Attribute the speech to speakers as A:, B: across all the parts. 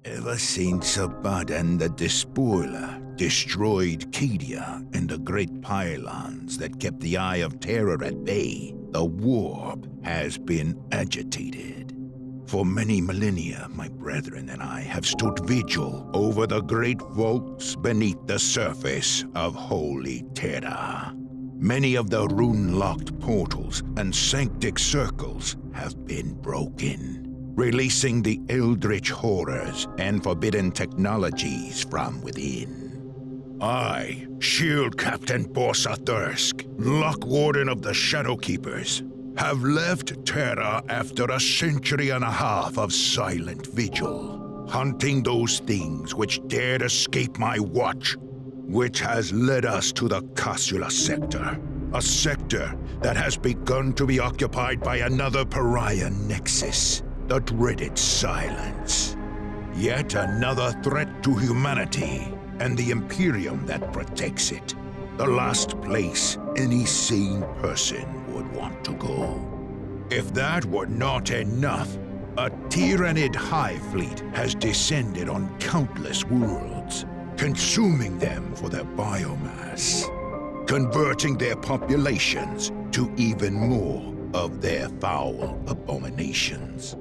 A: Ever since Abaddon the Despoiler destroyed Kedia and the great pylons that kept the Eye of Terror at bay, the warp has been agitated. For many millennia, my brethren and I have stood vigil over the great vaults beneath the surface of Holy Terra. Many of the rune-locked portals and sanctic circles have been broken, releasing the eldritch horrors and forbidden technologies from within. I, Shield Captain Borsa Thirsk, Lockwarden of the Shadowkeepers, have left Terra after a century and a half of silent vigil, hunting those things which dared escape my watch, which has led us to the Cassula Sector, a sector that has begun to be occupied by another pariah Nexus, the dreaded Silence. Yet another threat to humanity and the Imperium that protects it, the last place any sane person would want to go. If that were not enough, a Tyranid Hive Fleet has descended on countless worlds, consuming them for their biomass, converting their populations to even more of their foul abominations.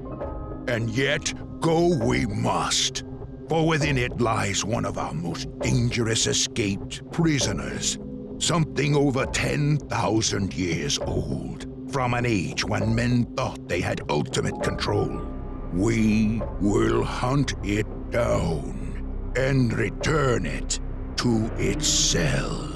A: And yet, go we must, for within it lies one of our most dangerous escaped prisoners, something over 10,000 years old, from an age when men thought they had ultimate control. We will hunt it down and return it to its cell.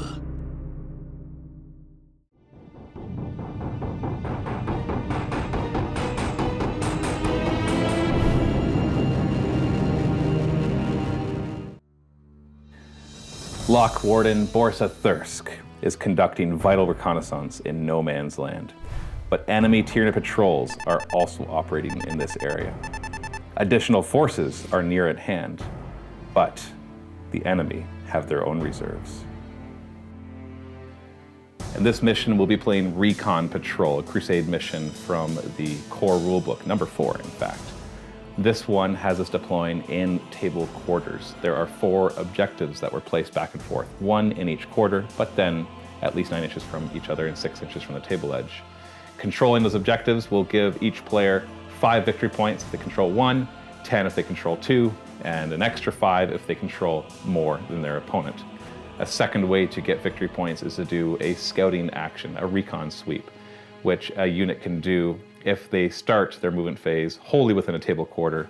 B: Lockwarden Borsa Thirsk is conducting vital reconnaissance in no man's land, but enemy Tyranid patrols are also operating in this area. Additional forces are near at hand, but the enemy have their own reserves. In this mission, we'll be playing Recon Patrol, a Crusade mission from the core rulebook, number 4 in fact. This one has us deploying in table quarters. There are 4 objectives that were placed back and forth, 1 in each quarter, but then at least 9 inches from each other and 6 inches from the table edge. Controlling those objectives will give each player 5 victory points if they control 1, 10 if they control 2, and an extra 5 if they control more than their opponent. A second way to get victory points is to do a scouting action, a recon sweep, which a unit can do if they start their movement phase wholly within a table quarter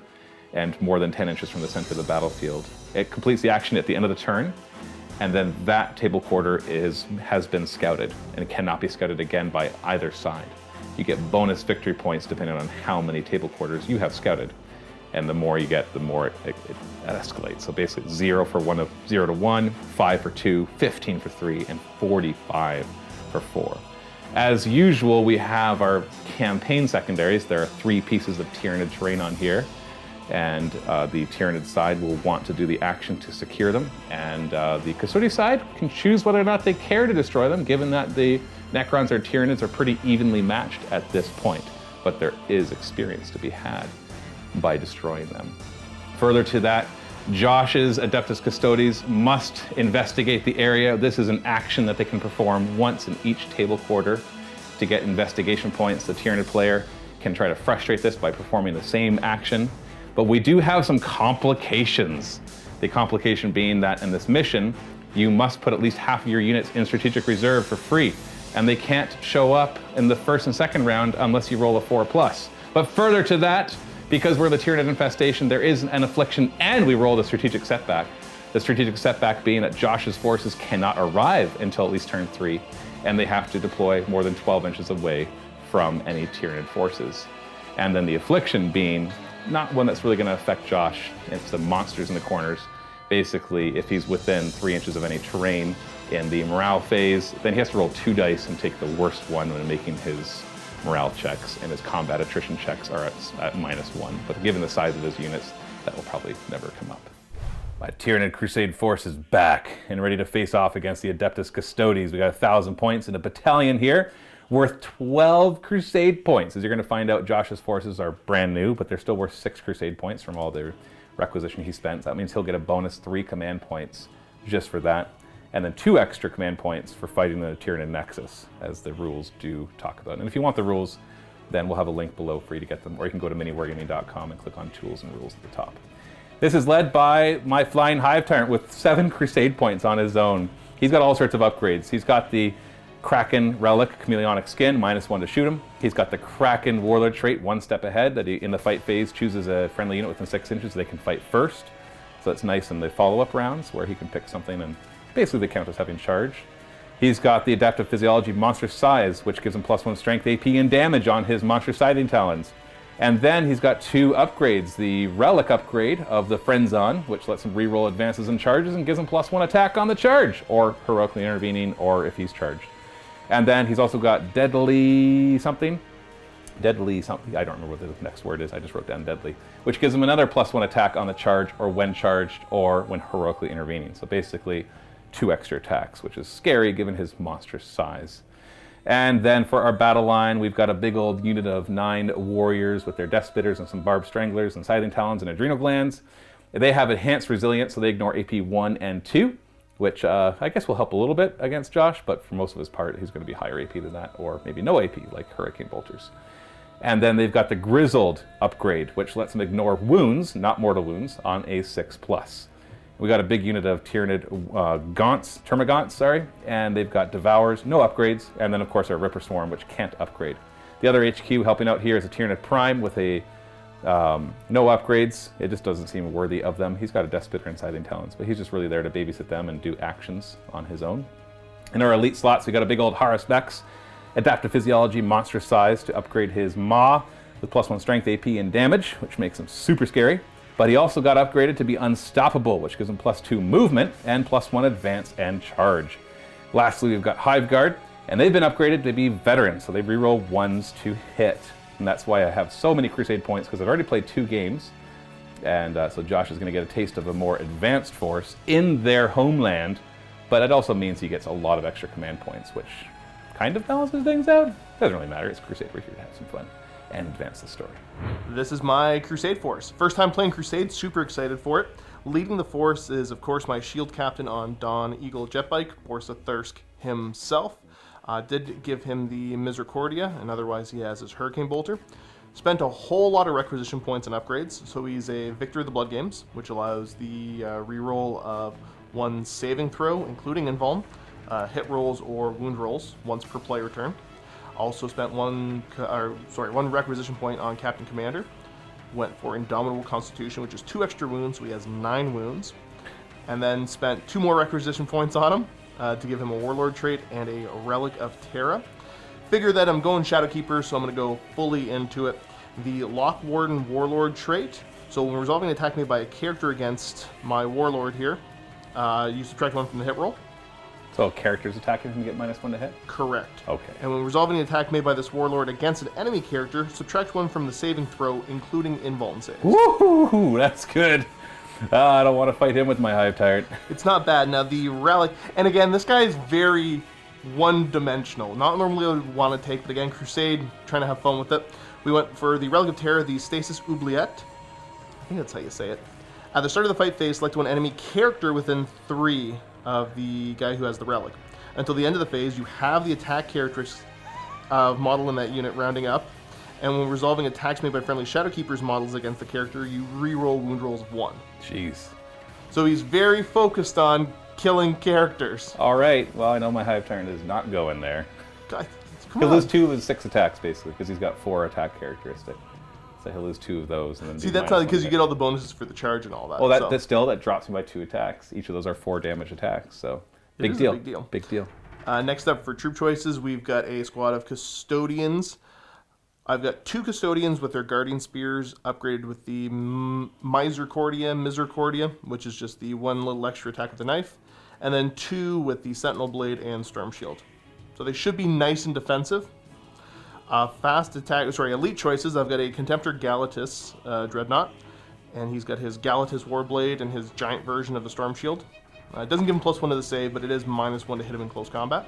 B: and more than 10 inches from the center of the battlefield. It completes the action at the end of the turn, and then that table quarter has been scouted and cannot be scouted again by either side. You get bonus victory points depending on how many table quarters you have scouted, and the more you get, the more it escalates. So basically 0 to 1, 5 for 2, 15 for 3, and 45 for 4. As usual, we have our campaign secondaries. There are 3 pieces of Tyranid terrain on here, and the Tyranid side will want to do the action to secure them, and the Custodes side can choose whether or not they care to destroy them, given that the Necrons or Tyranids are pretty evenly matched at this point, but there is experience to be had by destroying them. Further to that, Josh's Adeptus Custodes must investigate the area. This is an action that they can perform once in each table quarter to get investigation points. The Tyranid player can try to frustrate this by performing the same action, but we do have some complications. The complication being that in this mission, you must put at least half of your units in strategic reserve for free, and they can't show up in the first and second round unless you roll a 4+. But further to that, because we're the Tyranid Infestation, there is an affliction and we roll the strategic setback. The strategic setback being that Josh's forces cannot arrive until at least turn 3, and they have to deploy more than 12 inches away from any Tyranid forces. And then the affliction being not one that's really going to affect Josh. It's the monsters in the corners. Basically, if he's within 3 inches of any terrain in the morale phase, then he has to roll 2 dice and take the worst one when making his morale checks, and his combat attrition checks are at -1. But given the size of his units, that will probably never come up. My Tyranid Crusade force is back and ready to face off against the Adeptus Custodes. We got 1,000 points in a battalion here, worth 12 Crusade points. As you're going to find out, Josh's forces are brand new, but they're still worth 6 Crusade points from all their requisition he spent. That means he'll get a bonus 3 command points just for that, and then 2 extra command points for fighting the Tyranid Nexus, as the rules do talk about. And if you want the rules, then we'll have a link below for you to get them, or you can go to MiniWarGaming.com and click on Tools and Rules at the top. This is led by my Flying Hive Tyrant with 7 Crusade points on his own. He's got all sorts of upgrades. He's got the Kraken Relic Chameleonic Skin, -1 to shoot him. He's got the Kraken Warlord trait, 1 step ahead, that he, in the fight phase, chooses a friendly unit within 6 inches so they can fight first. So that's nice in the follow-up rounds, where he can pick something and basically they count as having charge. He's got the Adaptive Physiology Monstrous Size, which gives him +1 strength, AP, and damage on his Monstrous Scything Talons. And then he's got 2 upgrades. The Relic upgrade of the Frenzon, which lets him reroll advances and charges and gives him +1 attack on the charge, or heroically intervening, or if he's charged. And then he's also got Deadly something, I don't remember what the next word is, I just wrote down Deadly, which gives him another +1 attack on the charge, or when charged, or when heroically intervening. So basically 2 extra attacks, which is scary given his monstrous size. And then for our battle line, we've got a big old unit of 9 warriors with their Death Spitters and some Barbed Stranglers and Scything Talons and Adrenal Glands. They have enhanced resilience, so they ignore AP 1 and 2, which I guess will help a little bit against Josh, but for most of his part, he's going to be higher AP than that, or maybe no AP, like Hurricane Bolters. And then they've got the Grizzled upgrade, which lets them ignore wounds, not mortal wounds, on a 6+. We got a big unit of Tyranid Termagants, and they've got Devours, no upgrades, and then of course our Ripper Swarm, which can't upgrade. The other HQ helping out here is a Tyranid Prime with a no upgrades. It just doesn't seem worthy of them. He's got a Death Spitter and Scything Talons, but he's just really there to babysit them and do actions on his own. In our elite slots, we got a big old Horus Vex, Adaptive Physiology Monstrous Size to upgrade his Maw with +1 strength, AP, and damage, which makes him super scary. But he also got upgraded to be Unstoppable, which gives him +2 movement and +1 advance and charge. Lastly, we've got Hive Guard, and they've been upgraded to be Veterans, so they reroll 1s to hit. And that's why I have so many Crusade points, because I've already played 2 games. And so Josh is going to get a taste of a more advanced force in their homeland, but it also means he gets a lot of extra command points, which kind of balances things out. Doesn't really matter, it's Crusade, we're here to have some fun and advance the story.
C: This is my Crusade force. First time playing Crusade, super excited for it. Leading the force is, of course, my shield captain on Dawn Eagle Jetbike, Borsa Thirsk himself. Did give him the Misericordia, and otherwise he has his Hurricane Bolter. Spent a whole lot of requisition points and upgrades, so he's a Victor of the Blood Games, which allows the reroll of 1 saving throw, including invuln, hit rolls or wound rolls, once per player turn. Also spent one requisition point on Captain Commander. Went for Indomitable Constitution, which is 2 extra wounds, so he has 9 wounds. And then spent 2 more requisition points on him to give him a Warlord trait and a Relic of Terra. Figure that I'm going Shadowkeepers, so I'm going to go fully into it. The Lockwarden Warlord trait. So when resolving an attack made by a character against my Warlord here, you subtract 1 from the hit roll.
B: So characters attacking him get -1 to hit?
C: Correct.
B: Okay.
C: And when resolving an attack made by this Warlord against an enemy character, subtract 1 from the saving throw, including invuln saves.
B: Woohoo! That's good. I don't want to fight him with my Hive Tyrant.
C: It's not bad. Now the Relic, and again, this guy is very one-dimensional. Not normally I would want to take, but again, Crusade, trying to have fun with it. We went for the Relic of Terror, the Stasis Oubliette. I think that's how you say it. At the start of the fight phase, select 1 enemy character within 3 of the guy who has the Relic. Until the end of the phase, you have the attack characteristics of model in that unit rounding up, and when resolving attacks made by friendly Shadowkeepers models against the character, you re-roll wound rolls of 1.
B: Jeez.
C: So he's very focused on killing characters.
B: All right. Well, I know my Hive Tyrant is not going there.
C: God,
B: He'll lose 2 of his 6 attacks, basically, because he's got 4 attack characteristics. So he'll lose 2 of those. And then
C: see, that's how, because you get all the bonuses for the charge and all that.
B: Well, that drops me by 2 attacks. Each of those are 4 damage attacks, so big deal.
C: Big deal.
B: Big deal.
C: Next up for troop choices, we've got a squad of Custodians. I've got 2 Custodians with their Guardian Spears upgraded with the Misericordia, which is just the 1 little extra attack with the knife, and then 2 with the Sentinel Blade and Storm Shield. So they should be nice and defensive. Elite choices, I've got a Contemptor Galatus Dreadnought, and he's got his Galatus Warblade and his giant version of the Storm Shield. It doesn't give him +1 to the save, but it is -1 to hit him in close combat.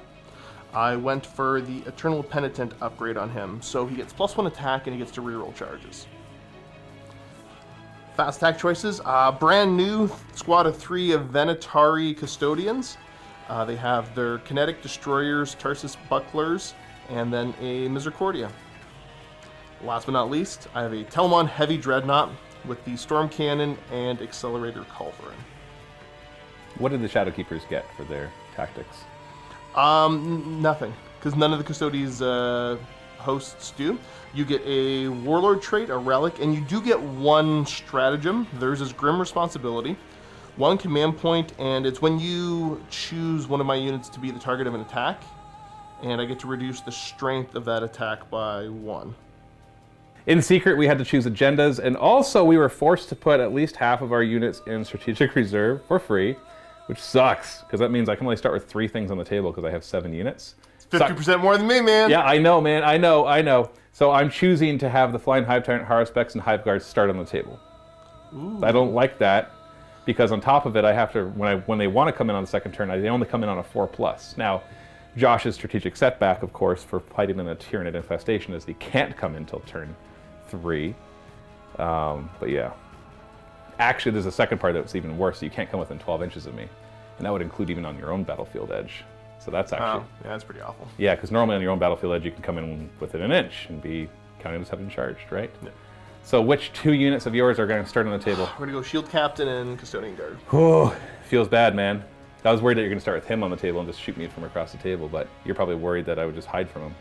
C: I went for the Eternal Penitent upgrade on him, so he gets +1 attack and he gets to reroll charges. Fast attack choices. Brand new squad of 3 of Venatari Custodians. They have their Kinetic Destroyers, Tarsus Bucklers, and then a Misericordia. Last but not least, I have a Telemon Heavy Dreadnought with the Storm Cannon and Accelerator Culverin.
B: What did the Shadowkeepers get for their tactics?
C: Nothing, because none of the Custodes hosts do. You get a Warlord trait, a Relic, and you do get 1 stratagem. Theirs is Grim Responsibility, 1 command point, and it's when you choose one of my units to be the target of an attack, and I get to reduce the strength of that attack by 1.
B: In secret, we had to choose agendas, and also we were forced to put at least half of our units in strategic reserve for free, which sucks, because that means I can only start with 3 things on the table because I have 7 units.
C: 50% more than me, man.
B: Yeah, I know, man. I know. So I'm choosing to have the Flying Hive Tyrant, Haruspex, and Hive Guards start on the table.
C: Ooh.
B: I don't like that, because on top of it, I have to, when they want to come in on the second turn, they only come in on a 4+. Now, Josh's strategic setback, of course, for fighting in a Tyranid Infestation is he can't come in until turn 3. But yeah. Actually, there's a second part that's even worse. You can't come within 12 inches of me. And that would include even on your own battlefield edge. So that's actually...
C: yeah, that's pretty awful.
B: Yeah, because normally on your own battlefield edge, you can come in within an inch and be counted as having charged, right? Yeah. So which 2 units of yours are going to start on the table?
C: We're going to go Shield Captain and Custodian Guard.
B: Oh, feels bad, man. I was worried that you're going to start with him on the table and just shoot me from across the table, but you're probably worried that I would just hide from him.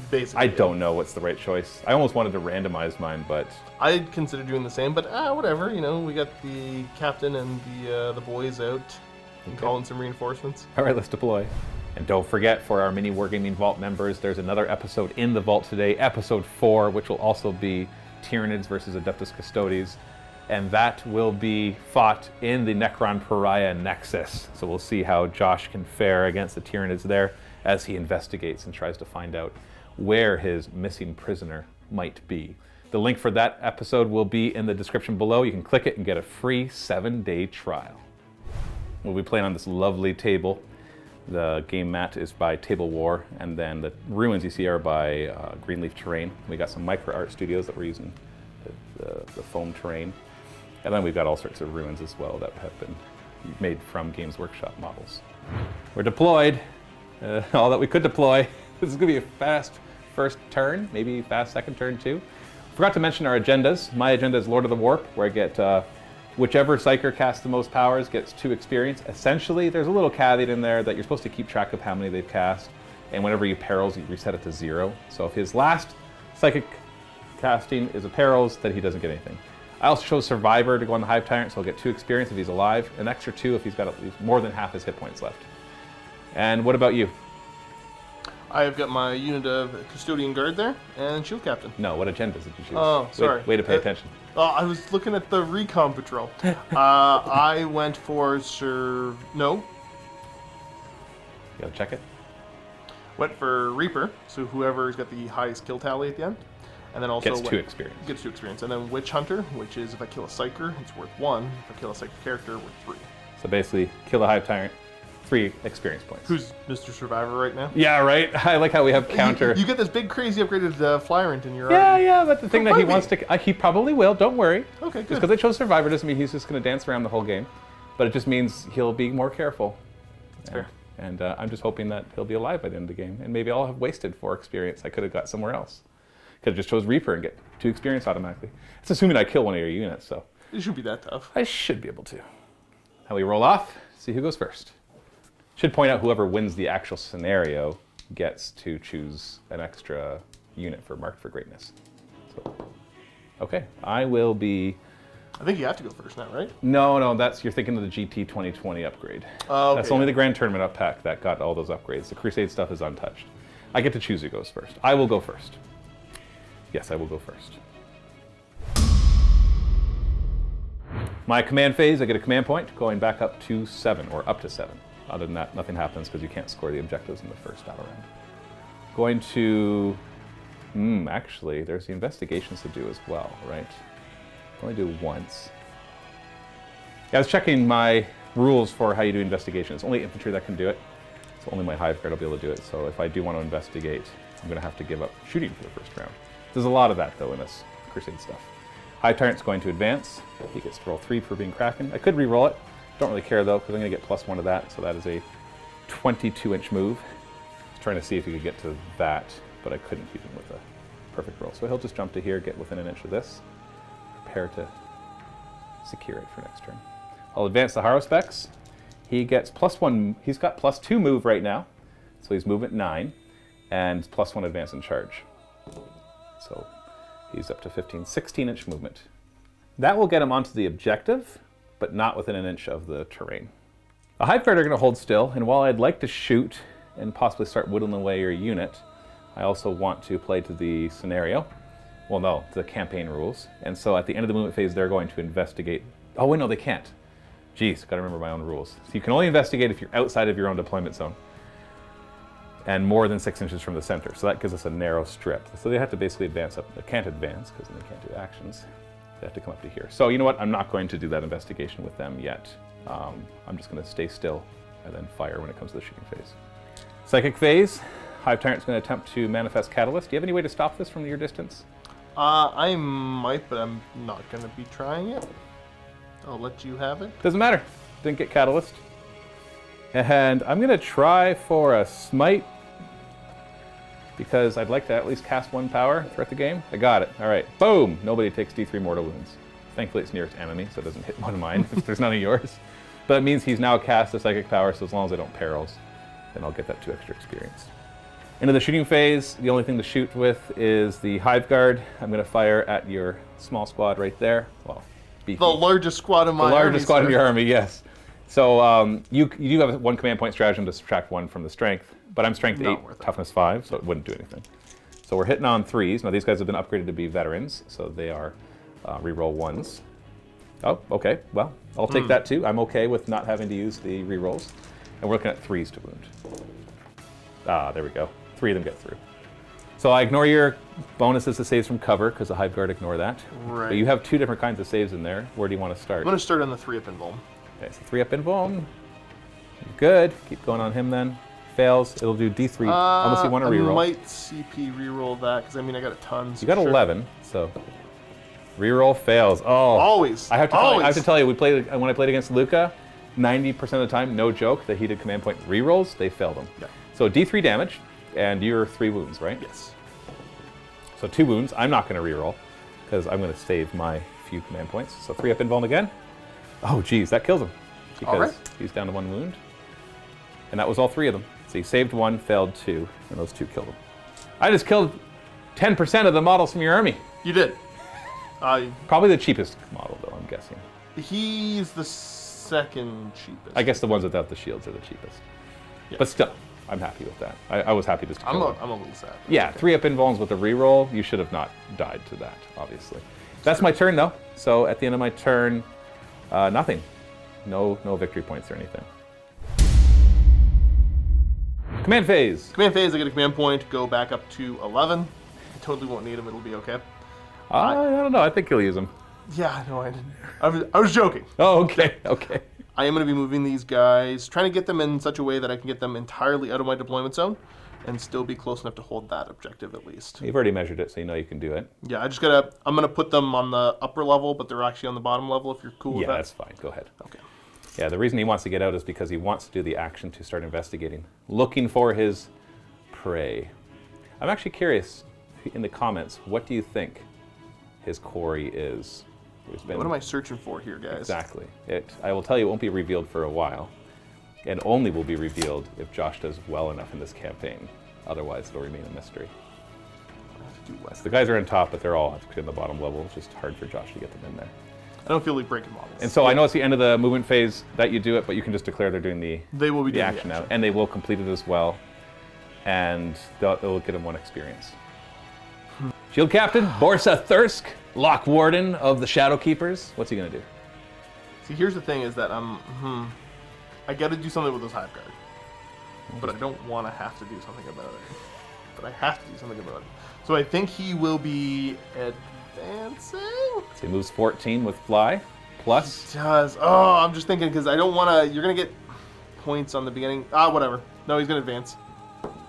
C: Basically,
B: I don't know what's the right choice. I almost wanted to randomize mine, but...
C: I'd consider doing the same, but whatever. You know, we got the captain and the boys out. Okay. Call in some reinforcements.
B: All right, let's deploy. And don't forget, for our MiniWarGaming Vault members, there's another episode in the Vault today, episode 4, which will also be Tyranids versus Adeptus Custodes. And that will be fought in the Necron Pariah Nexus. So we'll see how Josh can fare against the Tyranids there as he investigates and tries to find out where his missing prisoner might be. The link for that episode will be in the description below. You can click it and get a free 7-day trial. We'll be playing on this lovely table. The game mat is by Table War, and then the ruins you see are by Greenleaf Terrain. We got some micro art studios that we're using the foam terrain. And then we've got all sorts of ruins as well that have been made from Games Workshop models. We're deployed, all that we could deploy. This is gonna be a fast first turn, maybe fast second turn too. Forgot to mention our agendas. My agenda is Lord of the Warp, where I get whichever Psyker casts the most powers gets 2 experience. Essentially, there's a little caveat in there that you're supposed to keep track of how many they've cast, and whenever you perils, you reset it to 0. So if his last Psychic casting is a perils, then he doesn't get anything. I also chose Survivor to go on the Hive Tyrant, so he'll get 2 experience if he's alive, an extra 2 if he's got at least more than half his hit points left. And what about you?
C: I've got my unit of Custodian Guard there, and Shield Captain.
B: No, what agendas did you choose?
C: Oh, sorry.
B: Way to pay attention.
C: I was looking at the Recon Patrol. I went for No.
B: You gotta check it.
C: Went for Reaper, so whoever's got the highest kill tally at the end. And then also
B: gets 2 experience.
C: Gets 2 experience. And then Witch Hunter, which is if I kill a Psyker, it's worth 1. If I kill a Psyker character, worth 3.
B: So basically, kill the Hive Tyrant, 3 experience points.
C: Who's Mr. Survivor right now?
B: Yeah, right? I like how we have counter.
C: You get this big, crazy upgraded Flyrant in your
B: Yeah, but the thing that he wants to... he probably will, don't worry.
C: Okay, good.
B: Just because I chose Survivor doesn't mean he's just going to dance around the whole game. But it just means he'll be more careful.
C: That's fair.
B: And I'm just hoping that he'll be alive by the end of the game. And maybe I'll have wasted 4 experience I could have got somewhere else. Could have just chose Reaper and get 2 experience automatically. It's assuming I kill one of your units, so...
C: It should be that tough.
B: I should be able to. How we roll off, see who goes first. Should point out whoever wins the actual scenario gets to choose an extra unit for Marked for Greatness. So, okay, I will be...
C: I think you have to go first now, right?
B: No, you're thinking of the GT 2020 upgrade.
C: Oh, okay,
B: that's only the Grand Tournament up pack that got all those upgrades. The Crusade stuff is untouched. I get to choose who goes first. I will go first. Yes, I will go first. My command phase, I get a command point going back up to 7, or up to 7. Other than that, nothing happens because you can't score the objectives in the first battle round. Going to... actually, there's the investigations to do as well, right? Only do once. Yeah, I was checking my rules for how you do investigations. Only infantry that can do it. So only my Hive Guard will be able to do it. So if I do want to investigate, I'm going to have to give up shooting for the first round. There's a lot of that, though, in this Crusade stuff. Hive Tyrant's going to advance. He gets to roll 3 for being Kraken. I could re-roll it. Don't really care though, because I'm going to get +1 to that, so that is a 22-inch move. I was trying to see if he could get to that, but I couldn't keep him with a perfect roll. So he'll just jump to here, get within an inch of this. Prepare to secure it for next turn. I'll advance the Haruspex. He gets +1. He's got +2 move right now, so he's movement 9, and +1 advance and charge. So he's up to 15, 16-inch movement. That will get him onto the objective, but not within an inch of the terrain. The Hive Guard are going to hold still, and while I'd like to shoot and possibly start whittling away your unit, I also want to play to the scenario. Well, no, the campaign rules. And so at the end of the movement phase, they're going to investigate. Oh, wait, no, they can't. Jeez, gotta remember my own rules. So you can only investigate if you're outside of your own deployment zone and more than 6 inches from the center. So that gives us a narrow strip. So they have to basically advance up. They can't advance because then they can't do actions. They have to come up to here. So you know what? I'm not going to do that investigation with them yet. I'm just going to stay still and then fire when it comes to the shooting phase. Psychic phase. Hive Tyrant's going to attempt to manifest Catalyst. Do you have any way to stop this from your distance?
C: I might, but I'm not going to be trying it. I'll let you have it.
B: Doesn't matter. Didn't get Catalyst. And I'm going to try for a Smite because I'd like to at least cast 1 power throughout the game. I got it. All right. Boom. Nobody takes D3 mortal wounds. Thankfully, it's nearest enemy, so it doesn't hit one of mine if there's none of yours. But it means he's now cast a psychic power, so as long as I don't perils, then I'll get that 2 extra experience. Into the shooting phase, the only thing to shoot with is the Hive Guard. I'm going to fire at your small squad right there. Well, beefy.
C: The largest squad of my army.
B: The largest squad in your army, yes. So you do have 1 command point stratagem to subtract 1 from the strength, but I'm strength 8, toughness 5, so it wouldn't do anything. So we're hitting on 3s. Now these guys have been upgraded to be veterans, so they are reroll 1s. Oh, okay. Well, I'll take that too. I'm okay with not having to use the rerolls. And we're looking at 3s to wound. Ah, there we go. 3 of them get through. So I ignore your bonuses to saves from cover, because the Hive Guard ignore that.
C: Right.
B: But you have 2 different kinds of saves in there. Where do you want to start?
C: I'm going to start on the 3-up invuln.
B: Okay, so 3-up invuln. Good. Keep going on him then. Fails. It'll do D3 unless you want to reroll.
C: I might CP reroll that, because I mean I got a ton.
B: You got 11, so reroll fails. Oh,
C: always.
B: I have to tell you, when I played against Luca, 90% of the time, no joke, the heated command point rerolls, they fail them.
C: Yeah.
B: So D3 damage, and you're 3 wounds, right?
C: Yes.
B: So 2 wounds. I'm not going to reroll because I'm going to save my few command points. So 3-up invuln again. Oh, geez, that kills him because he's down to 1 wound. And that was all 3 of them. So he saved 1, failed 2, and those 2 killed him. I just killed 10% of the models from your army.
C: You did.
B: Probably the cheapest model, though, I'm guessing.
C: He's the second cheapest.
B: I guess the ones without the shields are the cheapest.
C: Yeah.
B: But still, I'm happy with that. I was happy just to kill him.
C: I'm a little sad.
B: Yeah, 3-up invulns with a reroll. You should have not died to that, obviously. That's my turn, though. So at the end of my turn, nothing. No victory points or anything. Command phase.
C: Command phase, I get a command point, go back up to 11. I totally won't need him, it'll be okay.
B: I don't know, I think you'll use him.
C: Yeah, no, I didn't. I was joking.
B: Oh, okay, okay.
C: I am going to be moving these guys, trying to get them in such a way that I can get them entirely out of my deployment zone and still be close enough to hold that objective at least.
B: You've already measured it, so you know you can do it.
C: Yeah, I'm going to put them on the upper level, but they're actually on the bottom level if you're cool with that.
B: Yeah, that's fine. Go ahead.
C: Okay.
B: Yeah, the reason he wants to get out is because he wants to do the action to start investigating, looking for his prey. I'm actually curious, in the comments, what do you think his quarry is?
C: What am I searching for here, guys?
B: Exactly. I will tell you, it won't be revealed for a while, and only will be revealed if Josh does well enough in this campaign. Otherwise, it'll remain a mystery.
C: I have to do less.
B: The guys are on top, but they're all in the bottom level. It's just hard for Josh to get them in there.
C: I don't feel like breaking models.
B: And so I know it's the end of the movement phase that you do it, but you can just declare they're doing the
C: action
B: now, and they will complete it as well, and they'll get them 1 experience. Shield Captain, Borsa Thursk, Lockwarden of the Shadowkeepers. What's he going to do?
C: See, here's the thing is that I got to do something with this Hive Guard. But I don't want to have to do something about it. But I have to do something about it. So I think he will be advancing.
B: So he moves 14 with fly, plus.
C: He does. Oh, I'm just thinking because I don't want to. You're going to get points on the beginning. Whatever. No, he's going to advance.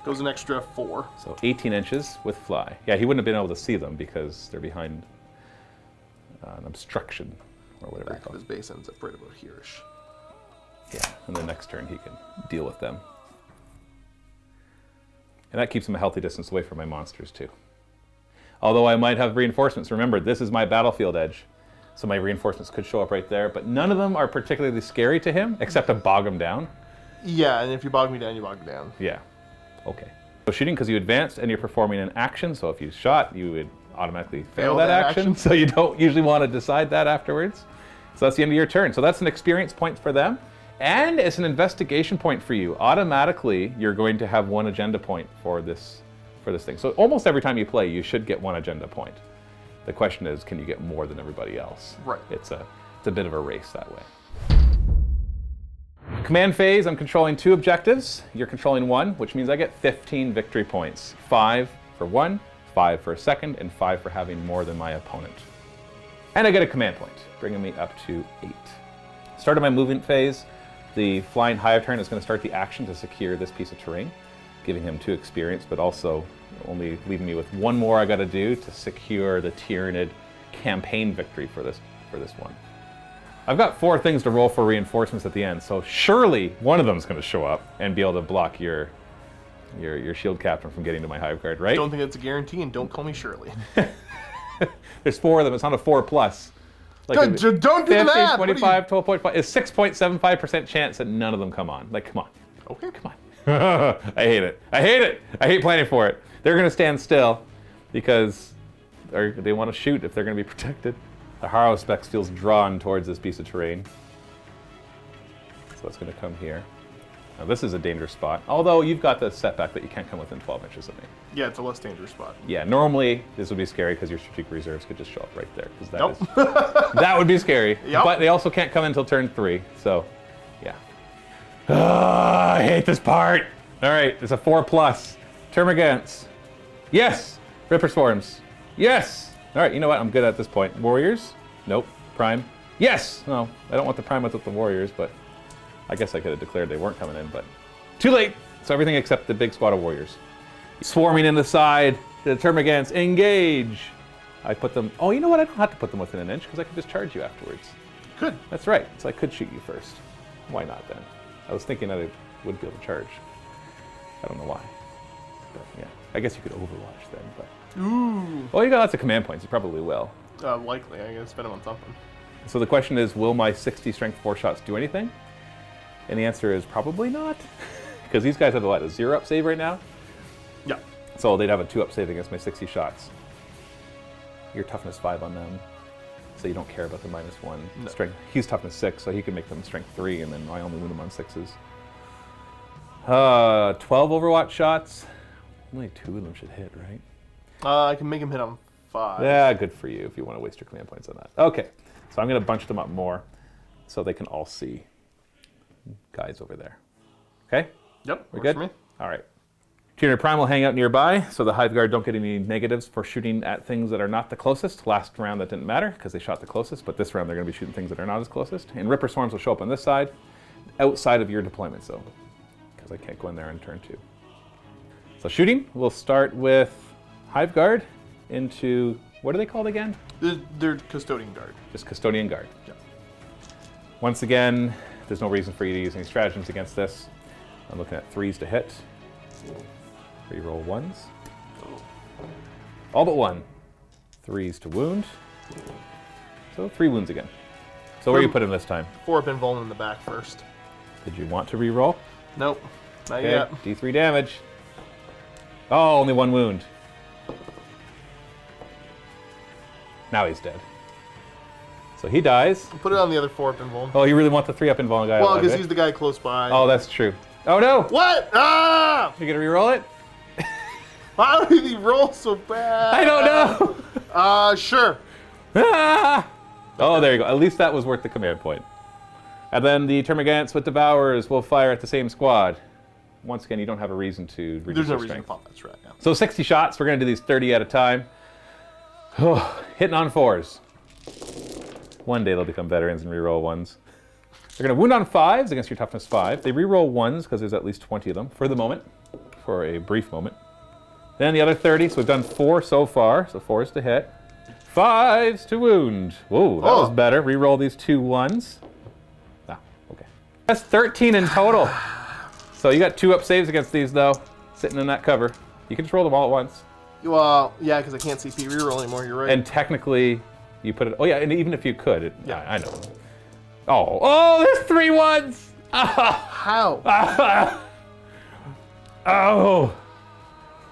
C: Goes an extra 4.
B: So 18 inches with fly. Yeah, he wouldn't have been able to see them because they're behind an obstruction, or whatever
C: Back
B: you
C: of
B: call
C: his
B: it.
C: base ends up right about here-ish.
B: Yeah, and the next turn he can deal with them. And that keeps him a healthy distance away from my monsters too. Although I might have reinforcements. Remember, this is my battlefield edge. So my reinforcements could show up right there, but none of them are particularly scary to him, except to bog him down.
C: Yeah, and if you bog me down, you bog me down.
B: Yeah, okay. So shooting because you advanced and you're performing an action, so if you shot, you would automatically fail that action, so you don't usually want to decide that afterwards. So that's the end of your turn. So that's an experience point for them, and it's an investigation point for you. Automatically, you're going to have one agenda point for this thing. So almost every time you play, you should get one agenda point. The question is, can you get more than everybody else?
C: Right.
B: It's a bit of a race that way. Command phase, I'm controlling 2 objectives. You're controlling 1, which means I get 15 victory points. 5 for 1, 5 for a second, and 5 for having more than my opponent. And I get a command point, bringing me up to 8. Start of my movement phase, the flying hive turn is going to start the action to secure this piece of terrain, giving him 2 experience, but also only leaving me with 1 more I got to do to secure the Tyranid campaign victory for this one. I've got 4 things to roll for reinforcements at the end, so surely one of them is going to show up and be able to block your shield captain from getting to my hive guard, right?
C: Don't think it's a guarantee, and don't call me Shirley.
B: There's 4 of them. It's not a 4+. Like
C: Don't do the
B: 50,
C: math!
B: 25, 12.5. It's 6.75% chance that none of them come on. Like, come on.
C: Okay.
B: Come on. I hate it. I hate it. I hate planning for it. They're going to stand still because they want to shoot if they're going to be protected. The Harrowspex feels drawn towards this piece of terrain. So it's going to come here. Now this is a dangerous spot. Although you've got the setback that you can't come within 12 inches of me.
C: Yeah, it's a less dangerous spot.
B: Yeah, normally this would be scary because your strategic reserves could just show up right there. Because
C: Nope.
B: that would be scary.
C: Yep.
B: But they also can't come until turn 3. So, yeah. I hate this part. All right, it's a 4+. Termagants. Yes. Ripper Swarms. Yes. All right, you know what? I'm good at this point. Warriors? Nope. Prime? Yes. No, I don't want the Prime without the Warriors, but I guess I could have declared they weren't coming in, but too late. So everything except the big squad of Warriors. Swarming in the side. The Termagants engage. I put them. Oh, you know what? I don't have to put them within an inch because I can just charge you afterwards.
C: Good.
B: That's right. So I could shoot you first. Why not then? I was thinking that I would be able to charge. I don't know why. But yeah, I guess you could Overwatch then. But
C: Ooh.
B: well, you got lots of command points. You probably will.
C: Likely. I gotta spend them on something.
B: So the question is, will my 60 strength 4 shots do anything? And the answer is probably not, because these guys have a 0-up save right now.
C: Yeah.
B: So they'd have a 2-up save against my 60 shots. You're toughness 5 on them, so you don't care about the -1
C: No.
B: strength. He's toughness 6, so he could make them strength 3, and then I only wound them on 6s. 12 Overwatch shots. Only 2 of them should hit, right?
C: I can make him hit on 5.
B: Yeah, good for you if you want to waste your command points on that. Okay, so I'm going to bunch them up more so they can all see guys over there. Okay?
C: Yep.
B: We're
C: Works
B: good?
C: for me.
B: All right. Junior Prime will hang out nearby, so the Hive Guard don't get any negatives for shooting at things that are not the closest. Last round that didn't matter because they shot the closest, but this round they're going to be shooting things that are not as closest. And Ripper Swarms will show up on this side, outside of your deployment zone, because I can't go in there in turn 2. So shooting, we'll start with Hive Guard into, what are they called again?
C: They're Custodian Guard.
B: Just Custodian Guard.
C: Yeah.
B: Once again, there's no reason for you to use any stratagems against this. I'm looking at 3s to hit. Reroll 1s. All but 1. 3s to wound. So 3 wounds again. So where you put him this time?
C: 4 up invuln in the back first.
B: Did you want to reroll?
C: Nope. Not
B: Okay,
C: yet.
B: D3 damage. Oh, only 1 wound. Now he's dead. So he dies.
C: Put it on the other 4 up invuln.
B: Oh, you really want the 3-up invuln guy
C: Well,
B: alive,
C: because
B: eh?
C: he's the guy close by.
B: Oh, that's true. Oh no!
C: What? Ah!
B: You gonna reroll it?
C: How did he roll so bad?
B: I don't know!
C: Sure.
B: Ah! Oh, there you go. At least that was worth the command point. And then the Termagants with Devourers will fire at the same squad. Once again, you don't have a reason to reduce
C: There's no
B: their
C: reason to
B: strength.
C: pop that strat now.
B: So 60 shots. We're going to do these 30 at a time. Hitting on 4s. One day they'll become veterans and reroll 1s. They're going to wound on 5s against your toughness 5. They reroll 1s because there's at least 20 of them for the moment, for a brief moment. Then the other 30, so we've done 4 so far, so 4s to hit. 5s to wound. Whoa, that was better. Reroll these 2 1s. Ah, okay. That's 13 in total. So you got 2 up saves against these, though, sitting in that cover. You can just roll them all at once.
C: Well, yeah, because I can't CP reroll anymore, you're right.
B: And technically, you put it... Oh, yeah, and even if you could, yeah, I know. Oh, there's 3 1s!
C: How?
B: Oh.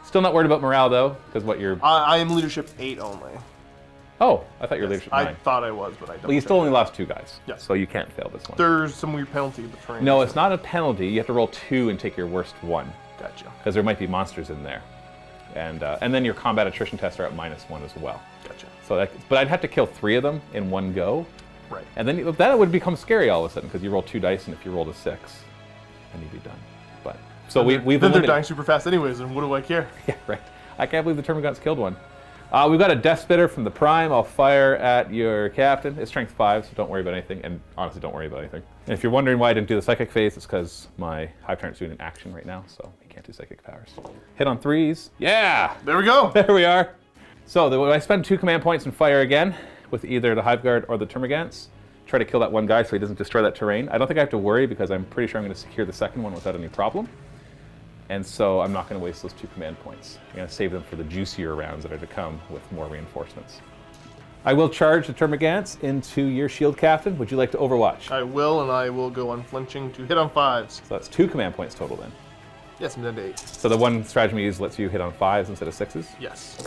B: Still not worried about morale, though, because what you're...
C: I am leadership 8 only.
B: Oh, I thought you were leadership 9.
C: I thought I was, but I don't.
B: Well, you still only lost 2 guys.
C: Yes.
B: So you can't fail this one.
C: There's some weird penalty with the terrain.
B: No, it's not a penalty. You have to roll 2 and take your worst 1.
C: Gotcha.
B: Because there might be monsters in there. And then your combat attrition tests are at -1 as well.
C: Gotcha.
B: So but I'd have to kill 3 of them in one go.
C: Right.
B: And then that would become scary all of a sudden, because you roll 2 dice, and if you rolled a 6, then you'd be done. But so we've
C: then they're dying super fast anyways, and what do I care?
B: Yeah, right. I can't believe the Termagants killed one. We've got a Death Spitter from the Prime. I'll fire at your captain. It's strength 5, so don't worry about anything. And honestly, don't worry about anything. And if you're wondering why I didn't do the Psychic phase, it's because my Hive Tyrant's doing an action right now, so he can't do Psychic powers. Hit on 3s. Yeah!
C: There we go!
B: There we are. So I spend 2 command points and fire again with either the Hive Guard or the Termagants. Try to kill that one guy so he doesn't destroy that terrain. I don't think I have to worry because I'm pretty sure I'm going to secure the second one without any problem. And so I'm not going to waste those 2 command points. I'm going to save them for the juicier rounds that are to come with more reinforcements. I will charge the Termagants into your shield captain. Would you like to overwatch?
C: I will, and I will go unflinching to hit on 5s.
B: So that's 2 command points total then.
C: Yes, I'm down to 8.
B: So the one strategy you use lets you hit on 5s instead of 6s?
C: Yes.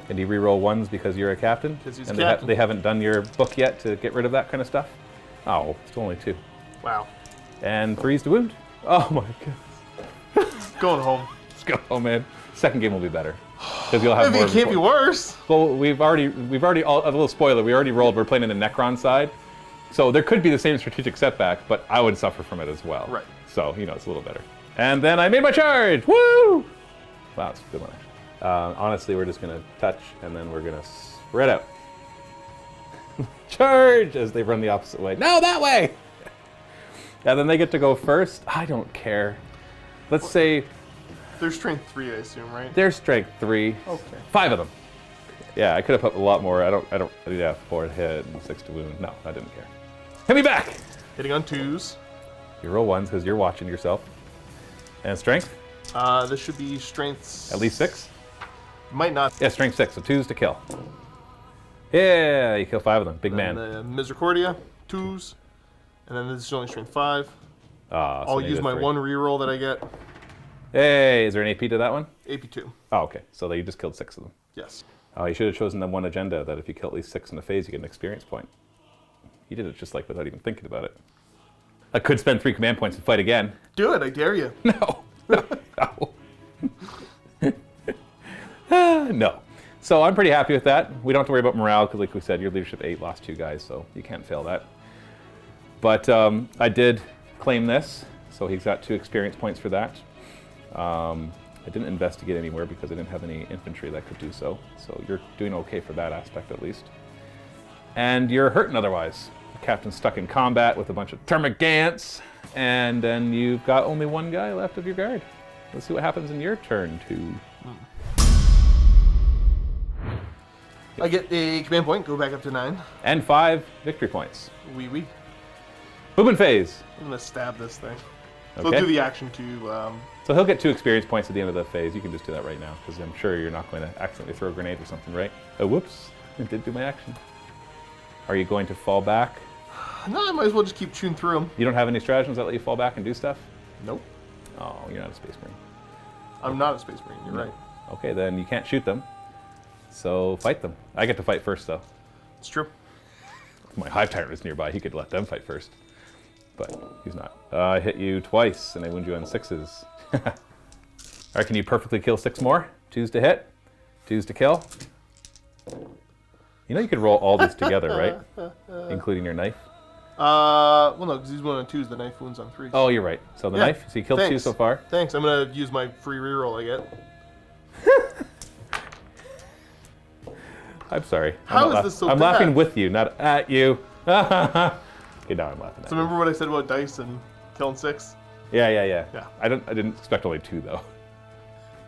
B: And you reroll 1s because you're a captain?
C: Because he's
B: and
C: captain.
B: They haven't done your book yet to get rid of that kind of stuff? Oh, still only 2.
C: Wow.
B: And 3s to wound. Oh my goodness.
C: Going home.
B: Let's go home, man. Second game will be better. Because you'll have more.
C: It can't be worse.
B: Well, we've already a little spoiler. We already rolled. We're playing in the Necron side, so there could be the same strategic setback, but I would suffer from it as well.
C: Right.
B: So it's a little better. And then I made my charge. Woo! Wow, it's a good one. Honestly, we're just gonna touch, and then we're gonna spread out. Charge as they run the opposite way. No, that way. And then they get to go first. I don't care. Let's say.
C: They're strength 3, I assume, right?
B: They're strength 3.
C: Okay.
B: 5 of them. Yeah, I could have put a lot more. I don't. Yeah, 4 to hit and 6 to wound. No, I didn't care. Hit me back.
C: Hitting on 2s.
B: You roll 1s because you're watching yourself. And strength.
C: This should be strength.
B: At least 6.
C: Might not.
B: Yeah, strength 6. So 2s to kill. Yeah, you kill 5 of them. Big man.
C: The Misericordia, 2s, and then this is only strength 5.
B: So
C: I'll use my 1 reroll that I get.
B: Hey, is there an AP to that one?
C: AP 2.
B: Oh, okay. So you just killed 6 of them.
C: Yes.
B: Oh, you should have chosen the one agenda that if you kill at least 6 in a phase, you get an experience point. You did it just like without even thinking about it. I could spend 3 command points and fight again.
C: Do it, I dare you.
B: No. No. So I'm pretty happy with that. We don't have to worry about morale because, like we said, your leadership 8 lost 2 guys, so you can't fail that. But I did claim this, so he's got 2 experience points for that. I didn't investigate anywhere because I didn't have any infantry that could do so. So you're doing okay for that aspect at least. And you're hurting otherwise. The captain's stuck in combat with a bunch of Termagants, and then you've got only 1 guy left of your guard. Let's see what happens in your turn, too.
C: I get a command point, go back up to 9.
B: And 5 victory points.
C: Wee.
B: Movement phase.
C: I'm gonna stab this thing. So
B: Okay.
C: I'll do the action to.
B: So he'll get 2 experience points at the end of the phase. You can just do that right now, because I'm sure you're not going to accidentally throw a grenade or something, right? Oh, whoops. I did do my action. Are you going to fall back?
C: No, I might as well just keep chewing through them.
B: You don't have any stratagems that let you fall back and do stuff?
C: Nope.
B: Oh, you're not a Space Marine.
C: I'm not a Space Marine, you're right.
B: Okay, then you can't shoot them. So fight them. I get to fight first, though.
C: It's true.
B: If my Hive Tyrant is nearby, he could let them fight first. But he's not. I hit you twice, and I wound you on 6s. All right, can you perfectly kill 6 more? 2s to hit, 2s to kill. You know you could roll all these together, right? Including your knife.
C: Well, no, because he's 1 on 2s, the knife wounds on 3s.
B: Oh, you're right. So the knife, so you killed 2 so far.
C: Thanks, I'm gonna use my free reroll I get.
B: I'm sorry.
C: How is this so
B: I'm
C: bad?
B: laughing with you, not at you. Okay, now I'm laughing at
C: So
B: you.
C: remember what I said about dice and killing 6?
B: Yeah.
C: Yeah.
B: I didn't expect only 2 though.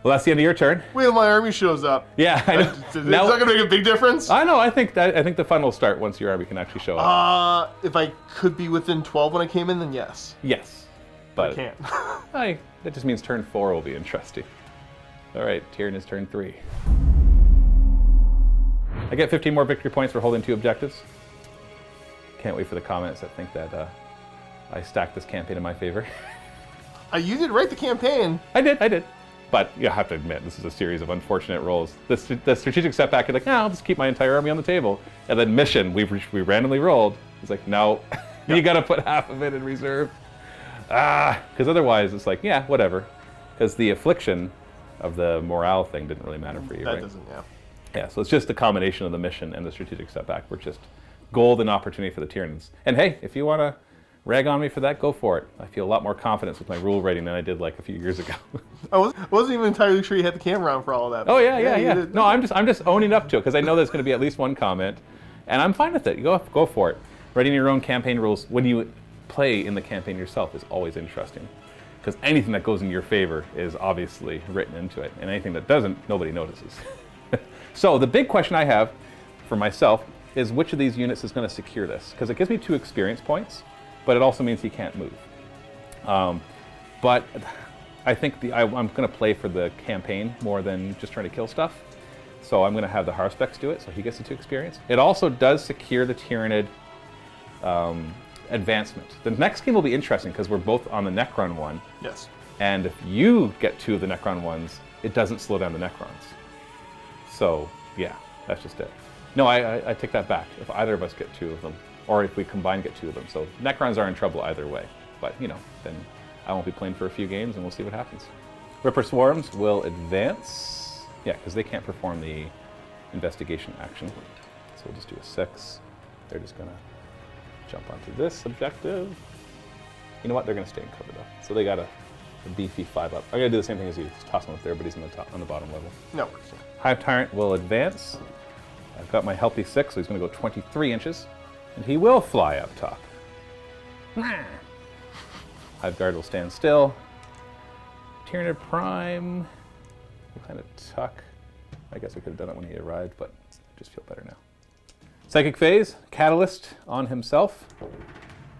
B: Well, that's the end of your turn.
C: Wait till my army shows up.
B: Yeah, I know.
C: Is that gonna make a big difference?
B: I know. I think the fun will start once your army can actually show up.
C: If I could be within 12 when I came in, then yes.
B: Yes, but
C: I can't.
B: that just means turn 4 will be interesting. All right, Tyranids turn 3. I get 15 more victory points for holding 2 objectives. Can't wait for the comments that think that I stacked this campaign in my favor.
C: You did write the campaign.
B: I did. But you have to admit, this is a series of unfortunate rolls. The strategic setback, you're like, I'll just keep my entire army on the table. And then mission, we randomly rolled. It's like, no, you got to put half of it in reserve. Because otherwise it's like, yeah, whatever. Because the affliction of the morale thing didn't really matter for you,
C: That
B: right?
C: doesn't, yeah.
B: Yeah, so it's just the combination of the mission and the strategic setback. We're just golden opportunity for the Tyranids. And hey, if you want to rag on me for that, go for it. I feel a lot more confidence with my rule writing than I did like a few years ago.
C: I wasn't even entirely sure you had the camera on for all of that.
B: Oh yeah.
C: You did.
B: No, I'm just owning up to it because I know there's going to be at least one comment, and I'm fine with it. Go for it. Writing your own campaign rules when you play in the campaign yourself is always interesting, because anything that goes in your favor is obviously written into it, and anything that doesn't, nobody notices. So the big question I have for myself is which of these units is going to secure this, because it gives me 2 experience points. But it also means he can't move. But I think I'm going to play for the campaign more than just trying to kill stuff. So I'm going to have the Haruspex do it, so he gets the 2 experience. It also does secure the Tyranid advancement. The next game will be interesting because we're both on the Necron one.
C: Yes.
B: And if you get 2 of the Necron ones, it doesn't slow down the Necrons. So yeah, that's just it. No, I take that back. If either of us get 2 of them, or if we combine get 2 of them. So Necrons are in trouble either way. But, then I won't be playing for a few games and we'll see what happens. Ripper Swarms will advance. Yeah, because they can't perform the investigation action. So we'll just do a 6. They're just going to jump onto this objective. You know what? They're going to stay in cover though. So they got a beefy 5 up. I'm going to do the same thing as you. Just toss him up there, but he's on the bottom level.
C: No.
B: Hive Tyrant will advance. I've got my healthy 6, so he's going to go 23 inches. And he will fly up top. Hive Guard will stand still. Tyranid Prime will kind of tuck. I guess I could have done it when he arrived, but I just feel better now. Psychic Phase, Catalyst on himself.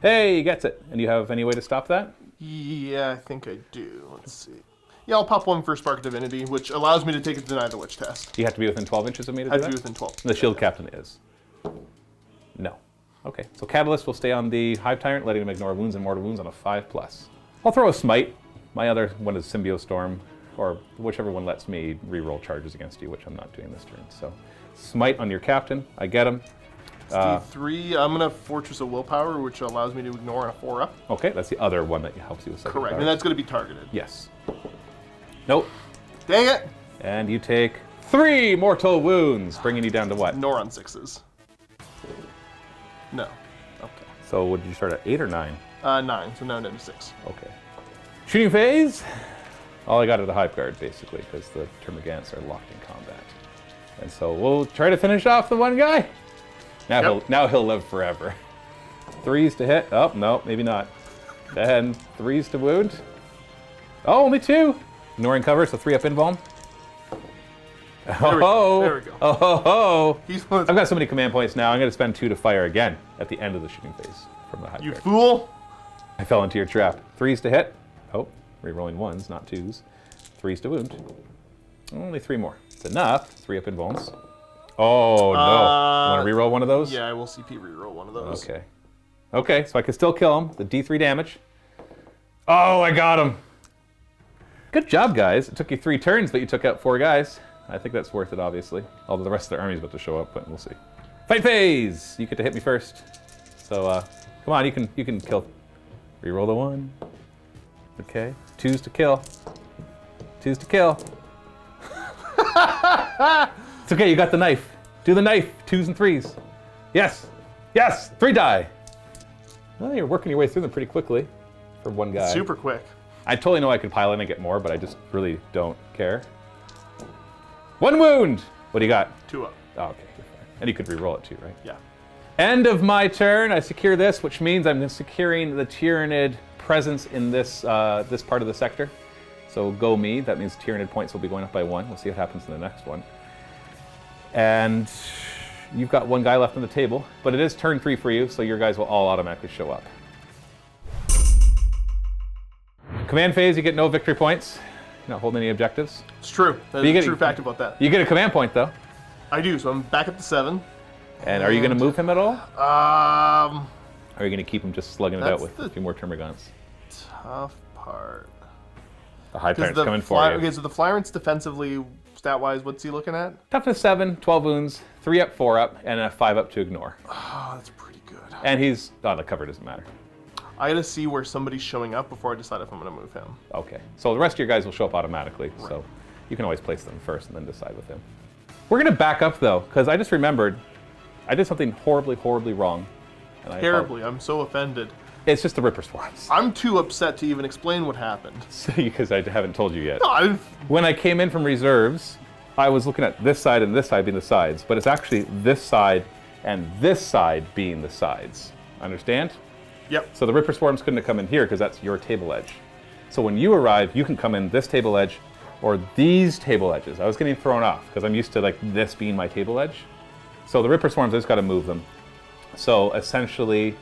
B: Hey, he gets it. And you have any way to stop that?
C: Yeah, I think I do. Let's see. Yeah, I'll pop 1 for Spark of Divinity, which allows me to take a Deny the Witch test.
B: You have to be within 12 inches of me to do
C: I
B: that?
C: have to be within 12.
B: The Shield Captain is. No. Okay, so Catalyst will stay on the Hive Tyrant, letting him ignore wounds and mortal wounds on a 5+. I'll throw a Smite. My other one is Symbiostorm, or whichever one lets me reroll charges against you, which I'm not doing this turn. So Smite on your Captain. I get him.
C: It's D3. I'm going to Fortress of Willpower, which allows me to ignore on a 4-up.
B: Okay, that's the other one that helps you with psychic
C: Correct,
B: power.
C: and that's going to be targeted.
B: Yes. Nope.
C: Dang it!
B: And you take 3 mortal wounds, bringing you down to what?
C: Nor on 6s. No. Okay.
B: So what did you start at, 8 or 9?
C: 9, so now down to 6.
B: Okay. Shooting Phase. All I got are the Hive Guard, basically, because the Termagants are locked in combat. And so we'll try to finish off the one guy. Now he'll live forever. 3s to hit. Oh, no, maybe not. And 3s to wound. Oh, only 2. Ignoring cover, so 3 up invuln.
C: There we go.
B: Oh,
C: He's
B: I've got so many command points now. I'm going to spend 2 to fire again at the end of the shooting phase from the Hive
C: You
B: Guard.
C: fool!
B: I fell into your trap. 3s to hit. Oh, rerolling 1s, not 2s. 3s to wound. Only 3 more. It's enough. 3 up invulns. Oh, no. You want to reroll one of those?
C: Yeah, I will CP reroll one of those.
B: Okay. Okay, so I can still kill him. The D3 damage. Oh, I got him. Good job, guys. It took you 3 turns, but you took out 4 guys. I think that's worth it, obviously. Although the rest of their army's about to show up, but we'll see. Fight phase! You get to hit me first. So, come on, you can kill. Reroll the 1. Okay. 2s to kill. 2s to kill. It's okay, you got the knife. Do the knife. 2s and 3s. Yes! Yes! 3 die! Well, you're working your way through them pretty quickly for one guy.
C: Super quick.
B: I totally know I could pile in and get more, but I just really don't care. 1 wound! What do you got?
C: 2 up.
B: Oh, okay. You're fine. And you could re-roll it too, right?
C: Yeah.
B: End of my turn. I secure this, which means I'm securing the Tyranid presence in this this part of the sector. So go me. That means Tyranid points will be going up by 1. We'll see what happens in the next one. And you've got 1 guy left on the table, but it is turn 3 for you, so your guys will all automatically show up. Command phase, you get no victory points. You're not holding any objectives.
C: It's true. That's a true fact about that.
B: You get a command point, though.
C: I do, so I'm back up to 7.
B: And are you going to move him at all? Or
C: Um,
B: are you going to keep him just slugging it out with a few more Termagants?
C: tough part.
B: The Hive Tyrant's coming for you.
C: Okay, so the Flyrant's defensively, stat-wise, what's he looking at?
B: Toughness 7, 12 wounds, 3 up, 4 up, and a 5 up to ignore.
C: Oh, that's pretty good.
B: And he's... Oh, the cover doesn't matter.
C: I gotta see where somebody's showing up before I decide if I'm gonna move him.
B: Okay. So the rest of your guys will show up automatically, so you can always place them first and then decide with him. We're going to back up, though, because I just remembered I did something horribly, horribly wrong. And
C: Terribly. I'm so offended.
B: It's just the Ripper Swarms.
C: I'm too upset to even explain what happened.
B: Because I haven't told you yet.
C: No, I didn't...
B: When I came in from reserves, I was looking at this side and this side being the sides, but it's actually this side and this side being the sides. Understand?
C: Yep.
B: So the Ripper Swarms couldn't have come in here because that's your table edge. So when you arrive, you can come in this table edge or these table edges. I was getting thrown off because I'm used to like this being my table edge. So the Ripper Swarms, I just got to move them. So essentially,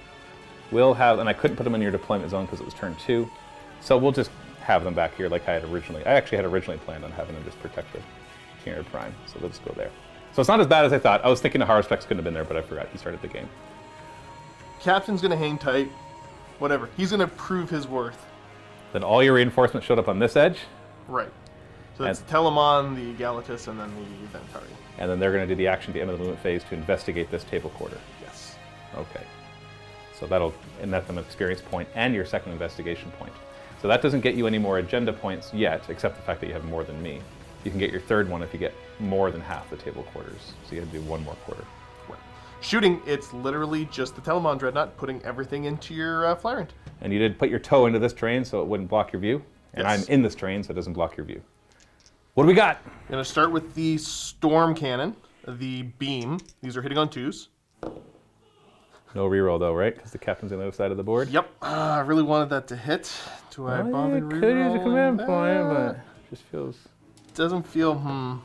B: we'll have, and I couldn't put them in your deployment zone because it was turn 2. So we'll just have them back here like I actually had originally planned on having them just protect the Tyranid Prime. So they'll just go there. So it's not as bad as I thought. I was thinking the Haruspex couldn't have been there, but I forgot he started the game.
C: Captain's gonna hang tight. Whatever. He's gonna prove his worth.
B: Then all your reinforcements showed up on this edge.
C: Right. So that's Telemon, the Galatus, and then the Ventari.
B: And then they're going to do the action at the end of the movement phase to investigate this table quarter.
C: Yes.
B: Okay. So that'll net them an experience point and your second investigation point. So that doesn't get you any more agenda points yet, except the fact that you have more than me. You can get your third one if you get more than half the table quarters. So you have to do 1 more quarter.
C: Right. Shooting, it's literally just the Telemon Dreadnought putting everything into your Flyrant.
B: And you did put your toe into this terrain so it wouldn't block your view. And
C: Yes.
B: I'm in this terrain so it doesn't block your view. What do we got?
C: I'm gonna start with the Storm Cannon, the Beam. These are hitting on 2s.
B: No reroll though, right? Because the captain's on the other side of the board.
C: Yep. I really wanted that to hit. Do I bother
B: you could use a command point, but it just feels...
C: Doesn't feel, I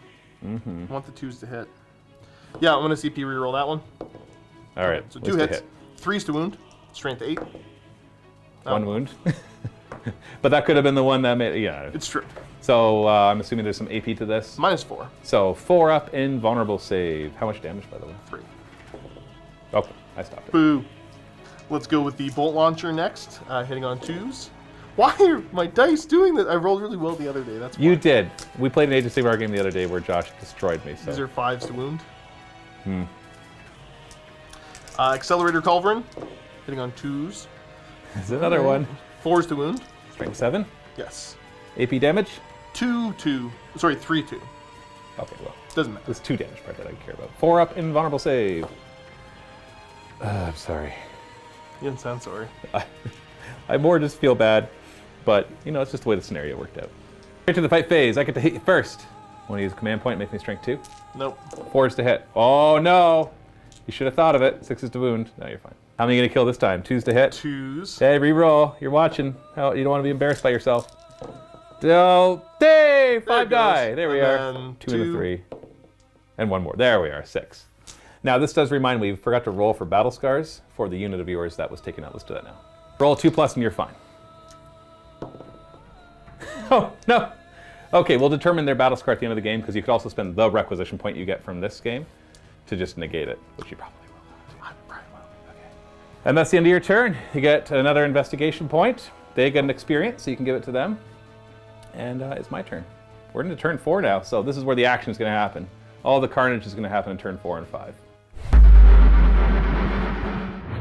C: want the 2s to hit. Yeah, I'm gonna CP reroll that one.
B: All right,
C: So 2 hits. 3s to wound. Strength 8.
B: 1 wound. But that could have been the one that made, yeah.
C: It's true.
B: So I'm assuming there's some AP to this.
C: -4.
B: So 4 up in vulnerable save. How much damage, by the way?
C: 3.
B: Okay, I stopped it.
C: Boo. Let's go with the Bolt Launcher next, hitting on 2s. Why are my dice doing that? I rolled really well the other day. That's why.
B: You did. We played an Age of Sigmar game the other day where Josh destroyed me. So.
C: These are 5s to wound. Accelerator Culverin, hitting on 2s.
B: There's another one.
C: 4s to wound.
B: Strength 7.
C: Yes.
B: AP damage.
C: 3 2.
B: Okay, well.
C: Doesn't matter.
B: There's 2 damage part that I care about. 4 up in vulnerable save. I'm sorry.
C: You didn't sound sorry.
B: I more just feel bad, but you know, it's just the way the scenario worked out. Get to the fight phase. I get to hit you first. Want to use a command point, make me strength 2.
C: Nope.
B: 4 is to hit. Oh no! You should have thought of it. 6 is to wound. No, you're fine. How many are you gonna kill this time? 2's to hit.
C: 2s.
B: Hey, reroll. You're watching. You don't want to be embarrassed by yourself. Oh, Dave! 5 die. There we are. 2 and a 3. And 1 more. There we are. 6. Now, this does remind me, we forgot to roll for battle scars for the unit of yours that was taken out. Let's do that now. Roll 2+ and you're fine. Oh, no. Okay, we'll determine their battle scar at the end of the game because you could also spend the requisition point you get from this game to just negate it, which you probably will.
C: I probably will.
B: Okay. And that's the end of your turn. You get another investigation point. They get an experience, so you can give it to them. And it's my turn. We're into turn 4 now, so this is where the action is going to happen. All the carnage is going to happen in turn 4 and 5.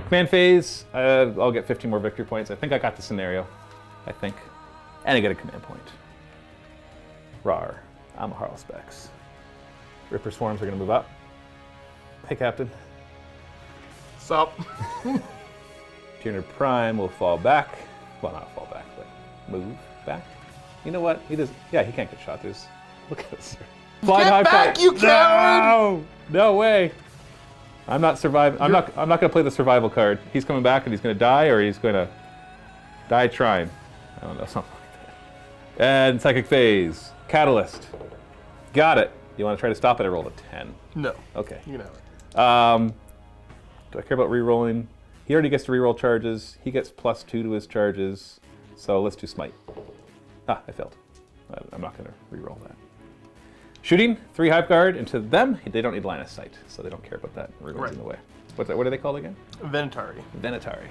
B: Command phase, I'll get 15 more victory points. I think I got the scenario. I think. And I get a command point. Rar. I'm a Haruspex. Ripper Swarms are going to move up. Hey, Captain.
C: Sup?
B: Tyranid Prime will fall back. Well, not fall back, but move back. You know what? He doesn't. Yeah, he can't get shot. Look at this.
C: Get back, you coward!
B: No way. I'm not surviving. I'm not going to play the survival card. He's coming back and he's going to die, or he's going to die trying. I don't know, something like that. And Psychic Phase. Catalyst. Got it. You want to try to stop it? I rolled a 10.
C: No.
B: Okay.
C: You can have it.
B: Do I care about re-rolling? He already gets to re-roll charges. He gets +2 to his charges. So let's do Smite. Ah, I failed. I'm not going to re-roll that. Shooting, 3 Hive Guard into them. They don't need line of sight, so they don't care about that. Right. In the way. What are they called again?
C: Venatari.
B: Venatari.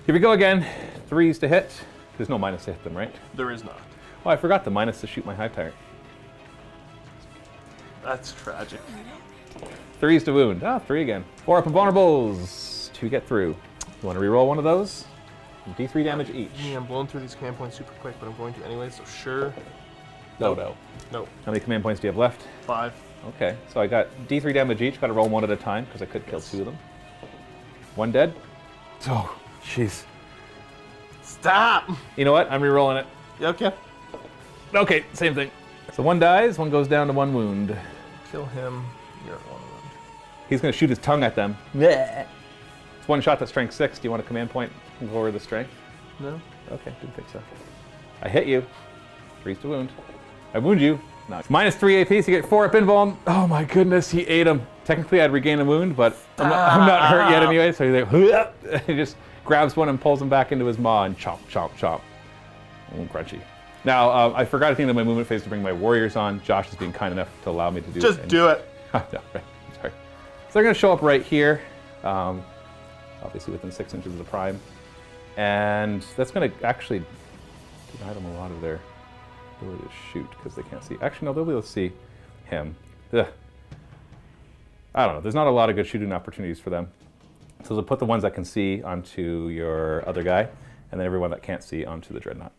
B: Here we go again. 3s to hit. There's no minus to hit them, right?
C: There is not.
B: Oh, I forgot the minus to shoot my Hive Tyrant.
C: That's tragic.
B: 3s to wound. Ah, 3 again. 4 up invulnerables to get through. You want to re-roll one of those? D3 damage each.
C: Yeah, I'm blowing through these command points super quick, but I'm going to anyway, so sure.
B: No.
C: Nope.
B: How many command points do you have left?
C: 5.
B: Okay, so I got D3 damage each. Got to roll one at a time because I could kill 2 of them. 1 dead. Oh, jeez.
C: Stop!
B: You know what? I'm re-rolling it.
C: Yeah, okay.
B: Okay, same thing. So 1 dies, 1 goes down to 1 wound.
C: Kill him. You're at 1 wound.
B: He's going to shoot his tongue at them. It's 1 shot to strength 6. Do you want a command point and lower the strength?
C: No.
B: Okay, didn't think so. I hit you. 3s to wound. I wound you. No. -3 AP, so you get 4 up invuln. Oh my goodness, he ate him. Technically, I'd regain a wound, but I'm not hurt yet anyway. So he's like, he just grabs one and pulls him back into his maw and chomp, chomp, chomp. Crunchy. Now, I forgot at the end of my movement phase to bring my warriors on. Josh is being kind enough to allow me to do it.
C: Just do it.
B: No, right. Sorry. So they're going to show up right here, obviously within 6 inches of the prime. And that's going to actually deny them a lot of their ability to shoot because they can't see. Actually, no, they'll be able to see him. Ugh. I don't know. There's not a lot of good shooting opportunities for them. So they'll put the ones that can see onto your other guy, and then everyone that can't see onto the Dreadnought.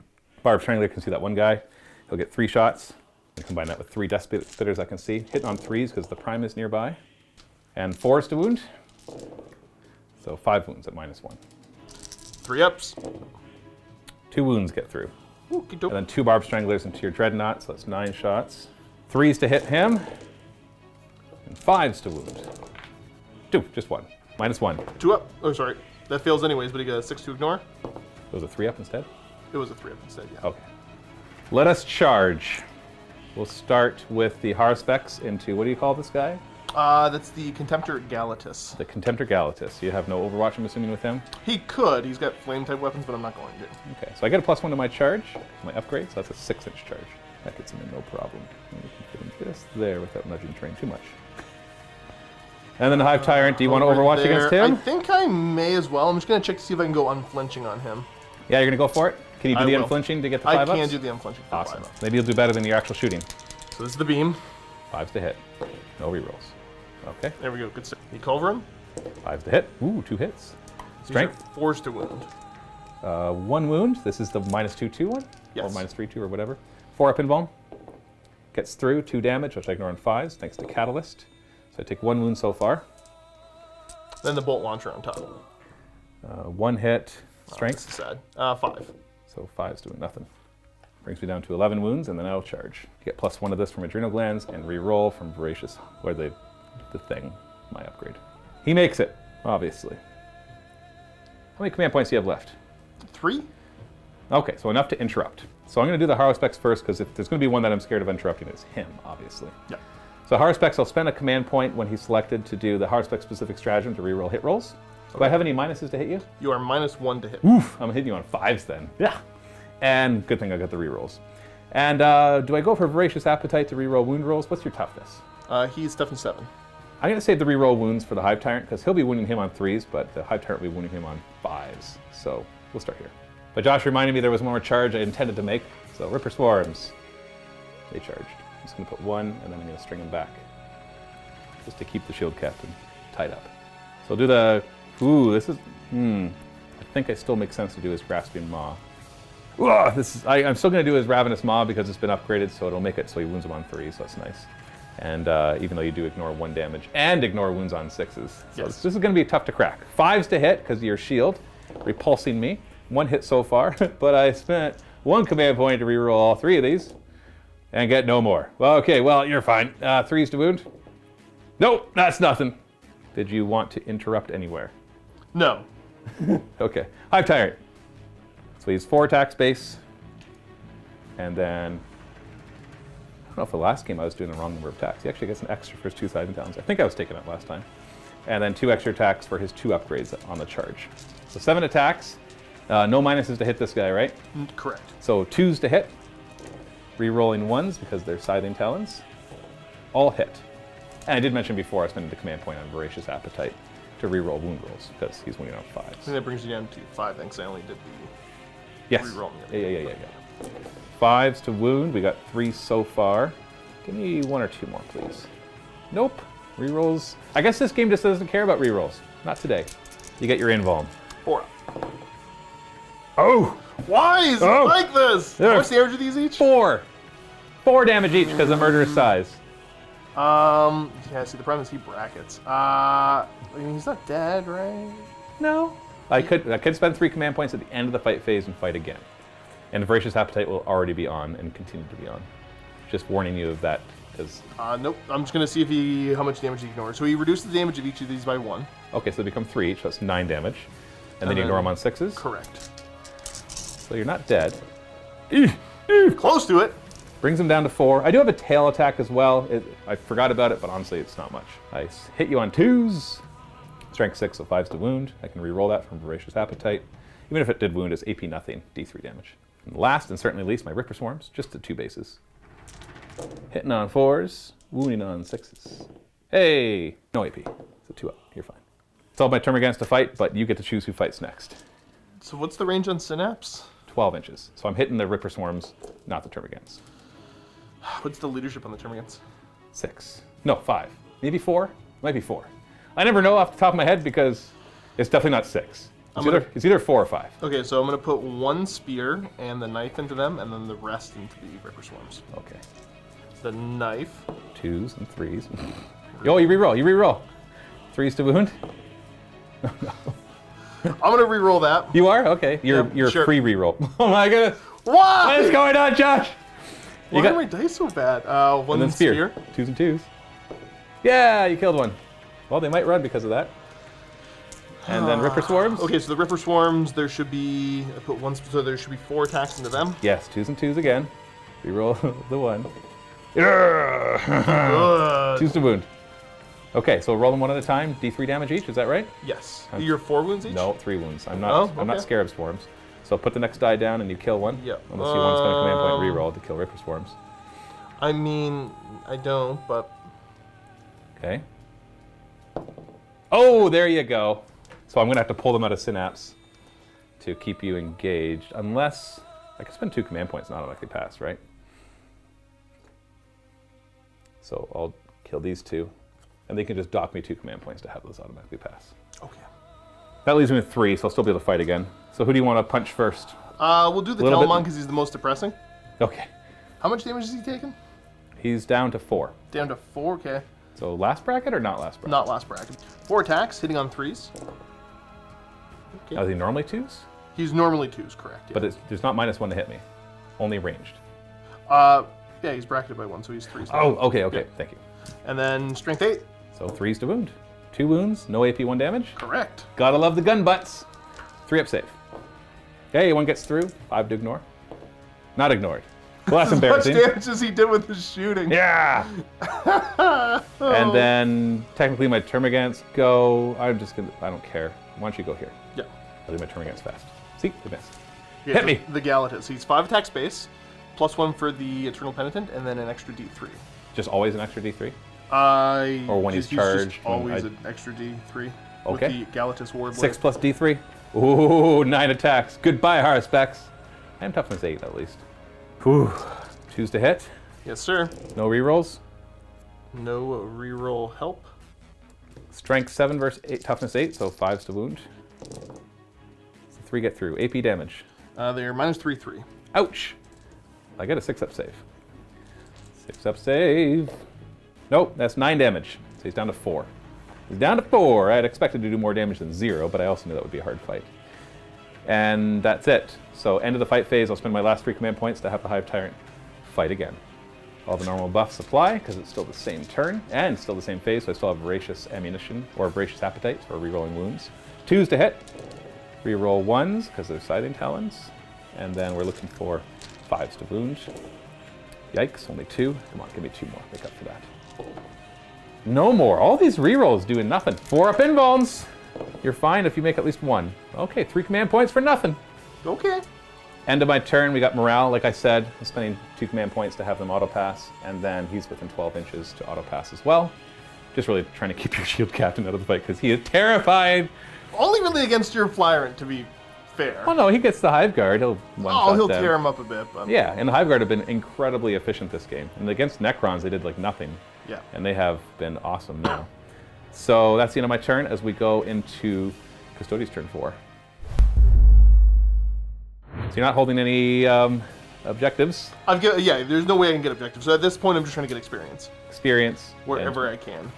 B: Barb Strangler can see that one guy. He'll get 3 shots. And combine that with 3 Death Spitters I can see. Hitting on 3s because the prime is nearby. And 4s to wound. So 5 wounds at -1.
C: 3 ups.
B: 2 wounds get through.
C: Okey-doke.
B: And then 2 Barb Stranglers into your Dreadnought, so that's 9 shots. 3s to hit him. And 5s to wound. 2, just 1. -1.
C: 2 up. Oh, sorry. That fails anyways, but he got a 6 to ignore.
B: It was a 3 up instead?
C: It was a 3 up instead, yeah.
B: Okay. Let us charge. We'll start with the Haruspex into, what do you call this guy?
C: That's the Contemptor Galatus.
B: The Contemptor Galatus. You have no Overwatch, I'm assuming, with him?
C: He could. He's got flame-type weapons, but I'm not going to.
B: Okay, so I get a +1 to my charge, my upgrade, so that's a 6-inch charge. That gets him in no problem. And we can fit him just there without nudging terrain too much. And then the Hive Tyrant, do you want to Overwatch against him?
C: I think I may as well. I'm just going to check to see if I can go unflinching on him.
B: Yeah, you're going to go for it? Can you do the
C: will.
B: unflinching to get the 5 ups?
C: I can do the unflinching for
B: Awesome.
C: 5 ups.
B: Maybe you'll do better than your actual shooting.
C: So this is the beam.
B: 5s to hit. No rerolls. Okay.
C: There we go. Good stuff. You cover him.
B: 5s to hit. Ooh, 2 hits. Strength.
C: 4s to wound.
B: 1 wound. This is the -2/2 one?
C: Yes.
B: Or -3/2 or whatever. 4 up invuln. Gets through. 2 damage, which I ignore on 5s, thanks to Catalyst. So I take 1 wound so far.
C: Then the bolt launcher on top.
B: 1 hit. Strength.
C: This is sad. 5.
B: So 5's doing nothing. Brings me down to 11 wounds, and then I'll charge. Get +1 of this from Adrenal Glands, and re-roll from Voracious, or the thing, my upgrade. He makes it, obviously. How many command points do you have left?
C: 3?
B: Okay, so enough to interrupt. So I'm going to do the Haruspex first, because if there's going to be one that I'm scared of interrupting, it's him, obviously.
C: Yeah.
B: So Haruspex, I'll spend a command point when he's selected to do the Haruspex specific stratagem to re-roll hit rolls. Do I have any minuses to hit you?
C: You are -1 to hit.
B: Oof, I'm hitting you on 5s then. Yeah. And good thing I got the rerolls. And do I go for Voracious Appetite to reroll wound rolls? What's your toughness?
C: He's toughness 7.
B: I'm going to save the reroll wounds for the Hive Tyrant because he'll be wounding him on 3s, but the Hive Tyrant will be wounding him on 5s. So we'll start here. But Josh reminded me there was one more charge I intended to make. So Ripper Swarms. They charged. I'm just going to put 1, and then I'm going to string them back. Just to keep the Shield Captain tied up. So I'll do the... Ooh, this is... I think it still makes sense to do his Grasping Maw. Ugh, I'm still going to do his Ravenous Maw because it's been upgraded, so it'll make it so he wounds him on 3, so that's nice. And even though you do ignore 1 damage and ignore wounds on 6s. So
C: yes.
B: This is going to be tough to crack. 5s to hit because of your shield, repulsing me. 1 hit so far, but I spent 1 command point to reroll all 3 of these and get no more. Well, okay, well, you're fine. 3s to wound? Nope, that's nothing. Did you want to interrupt anywhere?
C: No.
B: Okay. Hive Tyrant. So he's 4 attacks base. And then, I don't know if the last game I was doing the wrong number of attacks. He actually gets an extra for his 2 Siding Talons. I think I was taking it last time. And then 2 extra attacks for his 2 upgrades on the charge. So 7 attacks. No minuses to hit this guy, right?
C: Correct.
B: So 2s to hit. Re-rolling 1s because they're Scything Talons. All hit. And I did mention before I spent the command point on Voracious Appetite to re-roll wound rolls because he's winning on 5s.
C: I think that brings you down to 5 thanks I only did the
B: Yes.
C: re-roll.
B: Yeah. 5s to wound. We got 3 so far. Give me 1 or 2 more, please. Nope. Rerolls. I guess this game just doesn't care about rerolls. Not today. You get your invuln.
C: 4.
B: Oh!
C: Why is it like this?
B: Yeah.
C: What's the damage of these each?
B: 4. 4 damage each because of murderous size.
C: Yeah, see, the problem is he brackets. I mean, he's not dead, right?
B: No. I could spend 3 command points at the end of the fight phase and fight again. And Voracious Appetite will already be on and continue to be on. Just warning you of that, because...
C: Nope. I'm just going to see if how much damage he ignores. So he reduced the damage of each of these by 1.
B: Okay, so they become 3 each, so that's 9 damage. And then you ignore them on 6s?
C: Correct.
B: So you're not dead.
C: Close to it.
B: Brings him down to 4. I do have a tail attack as well. I forgot about it, but honestly, it's not much. I hit you on 2s. Strength 6, so 5s to wound. I can re-roll that from Voracious Appetite. Even if it did wound, it's AP nothing, D3 damage. And last, and certainly least, my Ripper Swarms, just the 2 bases. Hitting on 4s, wounding on 6s. Hey! No AP, so 2 up, you're fine. It's all my turn against to fight, but you get to choose who fights next.
C: So what's the range on Synapse?
B: 12 inches. So I'm hitting the Ripper Swarms, not the Termagants.
C: What's the leadership on the Termagants?
B: 6. No, 5. Maybe 4? Might be 4. I never know off the top of my head because it's definitely not 6. It's either 4 or 5.
C: Okay, so I'm going to put 1 spear and the knife into them, and then the rest into the Ripper Swarms.
B: Okay.
C: The knife.
B: 2s and 3s. Oh, you reroll. 3s to wound.
C: I'm going to re-roll that.
B: You are? Okay. You're
C: sure.
B: free reroll. Oh my goodness.
C: What?
B: What is going on, Josh?
C: Why are my dice so bad? 1
B: and then spear. 2s and 2s. Yeah, you killed 1. Well, they might run because of that. And then Ripper Swarms.
C: Okay, so the Ripper Swarms, there should be, I put 1, so there should be 4 attacks into them.
B: Yes, 2s and 2s again. Reroll the 1. 2s to wound. Okay, so roll them 1 at a time. D3 damage each, is that right?
C: Yes. You're 4 wounds each?
B: No, 3 wounds. I'm not Scarab Swarms. So put the next die down and you kill 1.
C: Yep.
B: Unless you want to spend a command point reroll to kill Ripper Swarms.
C: I mean, I don't, but...
B: Okay. Oh, there you go. So I'm going to have to pull them out of Synapse to keep you engaged. Unless... I can spend 2 command points and automatically pass, right? So I'll kill these 2. And they can just dock me 2 command points to have those automatically pass.
C: Okay.
B: That leaves me with 3, so I'll still be able to fight again. So who do you want to punch first?
C: We'll do the Telamon because he's the most depressing.
B: Okay.
C: How much damage is he taking?
B: He's down to 4.
C: Down to 4, okay.
B: So last bracket or not last bracket?
C: Not last bracket. 4 attacks, hitting on 3s. Okay.
B: Are they normally 2s?
C: He's normally 2s, correct. Yeah.
B: But there's not -1 to hit me. Only ranged.
C: Yeah, he's bracketed by 1, so he's 3s.
B: Oh, okay,
C: Yeah.
B: thank you.
C: And then strength 8.
B: So 3s to wound. 2 wounds, no AP 1 damage.
C: Correct.
B: Gotta love the gun butts. 3 up save. Okay, 1 gets through, 5 to ignore. Not ignored. Well, that's embarrassing.
C: As much damage as he did with his shooting.
B: Yeah! And then technically my Termagants go. I don't care. Why don't you go here?
C: Yeah.
B: I'll do my Termagants fast. See, they missed.
C: Yeah,
B: Hit me!
C: The Galatas. He's 5 attack space, +1 for the Eternal Penitent, and then an extra D3.
B: Just always an extra D3? Or when he's
C: just
B: charged.
C: always an extra D3.
B: Okay.
C: With the Galatas Warblade.
B: 6 plus D3. Ooh, 9 attacks. Goodbye, Harspecs. I am toughness 8 at least. Whew. 2s to hit.
C: Yes, sir.
B: No rerolls.
C: No reroll help.
B: Strength 7 versus 8, toughness 8, so 5s to wound. So 3 get through. AP damage.
C: They're -3/3.
B: Ouch! I get a 6-up save. 6-up save. Nope, that's 9 damage. So he's down to 4. He's down to 4. I had expected to do more damage than 0, but I also knew that would be a hard fight. And that's it. So end of the fight phase, I'll spend my last 3 command points to have the Hive Tyrant fight again. All the normal buffs apply, because it's still the same turn, and still the same phase, so I still have Voracious Ammunition, or Voracious Appetite, or rerolling wounds. 2s to hit. Reroll 1s, because they're Siding Talons. And then we're looking for 5s to wound. Yikes, only 2. Come on, give me 2 more. Make up for that. No more. All these rerolls doing nothing. 4 up invulns. You're fine if you make at least 1. Okay, 3 command points for nothing.
C: Okay.
B: End of my turn, we got morale. Like I said, I'm spending 2 command points to have them auto pass, and then he's within 12 inches to auto pass as well. Just really trying to keep your shield captain out of the fight because he is terrified.
C: Only really against your Flyrant, to be fair.
B: Well, no, he gets the Hive Guard. He'll one-shot
C: he'll
B: them.
C: tear him up a bit. But...
B: Yeah, and the Hive Guard have been incredibly efficient this game. And against Necrons, they did like nothing.
C: Yeah.
B: And they have been awesome now. So that's the end of my turn as we go into Custodes' turn 4. So you're not holding any objectives?
C: Yeah, there's no way I can get objectives. So at this point, I'm just trying to get experience.
B: Experience.
C: Wherever I can.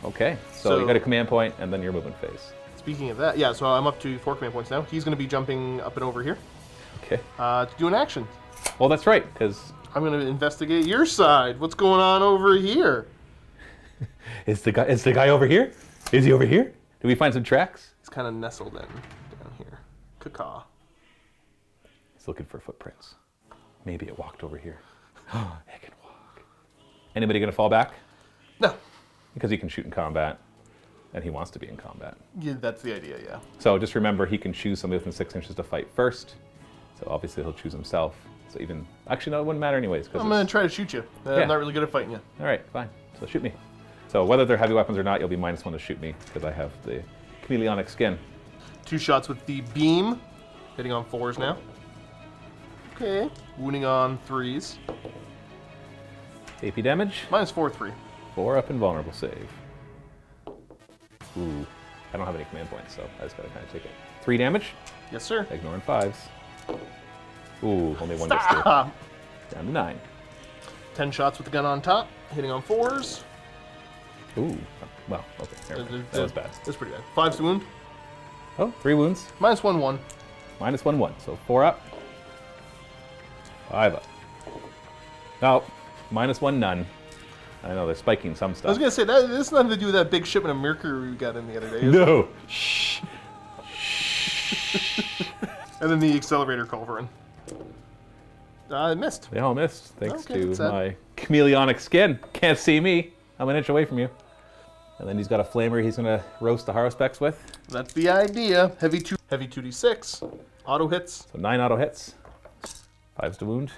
B: Okay, so you got a command point and then your movement phase.
C: Speaking of that, yeah, so I'm up to 4 command points now. He's going to be jumping up and over here.
B: Okay.
C: To do an action.
B: Well, that's right, because...
C: I'm going to investigate your side. What's going on over here?
B: Is the guy over here? Is he over here? Did we find some tracks?
C: He's kind of nestled in down here. Caw.
B: He's looking for footprints. Maybe it walked over here. Oh, it can walk. Anybody going to fall back?
C: No.
B: Because he can shoot in combat, and he wants to be in combat.
C: Yeah, that's the idea, yeah.
B: So just remember, he can choose somebody within 6 inches to fight first. So obviously he'll choose himself. So even, actually no, it wouldn't matter anyways.
C: I'm going to try to shoot you. I'm not really good at fighting you.
B: All right, fine. So shoot me. So whether they're heavy weapons or not, you'll be -1 to shoot me because I have the chameleonic skin.
C: 2 shots with the beam. Hitting on 4s now. Okay. Wounding on 3s.
B: AP damage.
C: -4/3.
B: 4 up invulnerable save. Ooh, I don't have any command points, so I just gotta kind of take it. 3 damage.
C: Yes, sir.
B: Ignoring 5s. Ooh, only 1 gets through.
C: Stop!
B: Down to 9.
C: 10 shots with the gun on top. Hitting on 4s.
B: Ooh, well, okay. Never mind. That was bad.
C: That's pretty bad. 5s to wound.
B: Oh, 3 wounds.
C: -1/1.
B: -1/1. So 4 up. 5 up. No, -1 none. I know they're spiking some
C: I was
B: stuff.
C: gonna say that this has nothing to do with that big shipment of mercury we got in the other day. is
B: No.
C: it? And then the accelerator culverin. I missed.
B: They all missed thanks
C: Okay,
B: to
C: that's sad.
B: my chameleonic skin. Can't see me. I'm an inch away from you. And then he's got a flamer he's gonna roast the Haruspecs with.
C: That's the idea. Heavy 2d6. Auto hits.
B: So 9 auto hits. 5s to wound.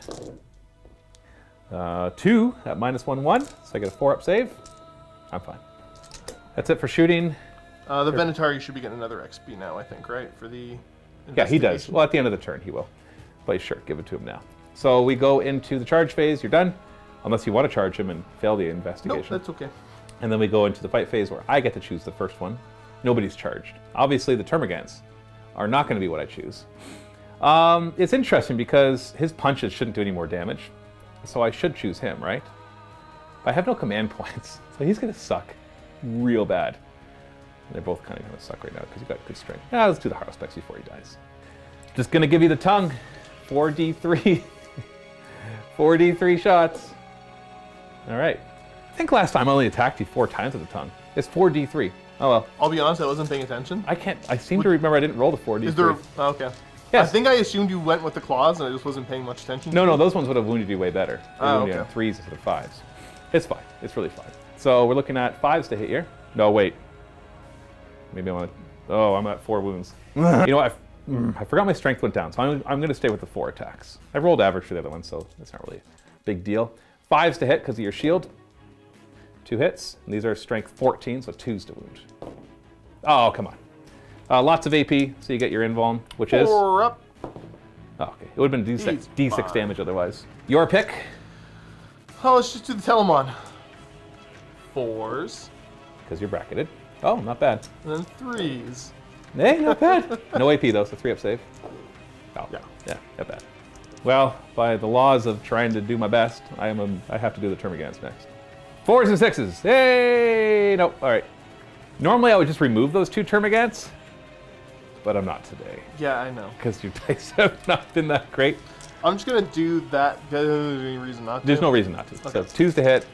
B: 2 at -1/1, so I get a 4 up save. I'm fine. That's it for shooting.
C: The Venatari should be getting another XP now, I think, right? For the
B: Yeah, he does.
C: investigation.
B: Well, at the end of the turn, he will. But sure, give it to him now. So we go into the charge phase. You're done. Unless you want to charge him and fail the
C: No,
B: investigation.
C: that's okay.
B: And then we go into the fight phase where I get to choose the first one. Nobody's charged. Obviously, the Termagants are not going to be what I choose. It's interesting because his punches shouldn't do any more damage. So I should choose him, right? But I have no command points. So he's going to suck real bad. They're both kind of going to suck right now because you've got good strength. Yeah, let's do the Haruspecs before he dies. Just going to give you the tongue. 4d3. 4d3 shots. All right. I think last time I only attacked you 4 times with the tongue. It's 4d3. Oh well.
C: I'll be honest, I wasn't paying attention.
B: I seem to remember I didn't roll the 4d3.
C: Is there? Oh, okay.
B: Yes.
C: I think I assumed you went with the claws, and I just wasn't paying much attention.
B: No, those ones would have wounded you way better. They
C: Oh,
B: wounded you
C: okay.
B: on 3s instead of 5s. It's fine. It's really fine. So we're looking at 5s to hit here. No, wait. Maybe I want to... Oh, I'm at 4 wounds. You know what? I forgot my strength went down, so I'm going to stay with the 4 attacks. I've rolled average for the other one, so that's not really a big deal. 5s to hit because of your shield. 2 hits. And these are strength 14, so 2s to wound. Oh, come on. Lots of AP, so you get your invuln, which is...
C: 4 up.
B: Oh, okay. It would have been
C: He's
B: D6
C: fine.
B: damage otherwise. Your pick.
C: Oh, let's just do the Telemon. 4s.
B: Because you're bracketed. Oh, not bad.
C: And then 3s.
B: Hey, not bad. No AP though, so 3 up save. Oh, yeah, not bad. Well, by the laws of trying to do my best, I have to do the Termagants next. 4s and 6s. Hey, nope. All right. Normally I would just remove those 2 Termagants, but I'm not today
C: Yeah, I know.
B: because your dice have not been that great.
C: I'm just gonna do that. There's any reason not to.
B: There's no reason not to. So 2s to hit.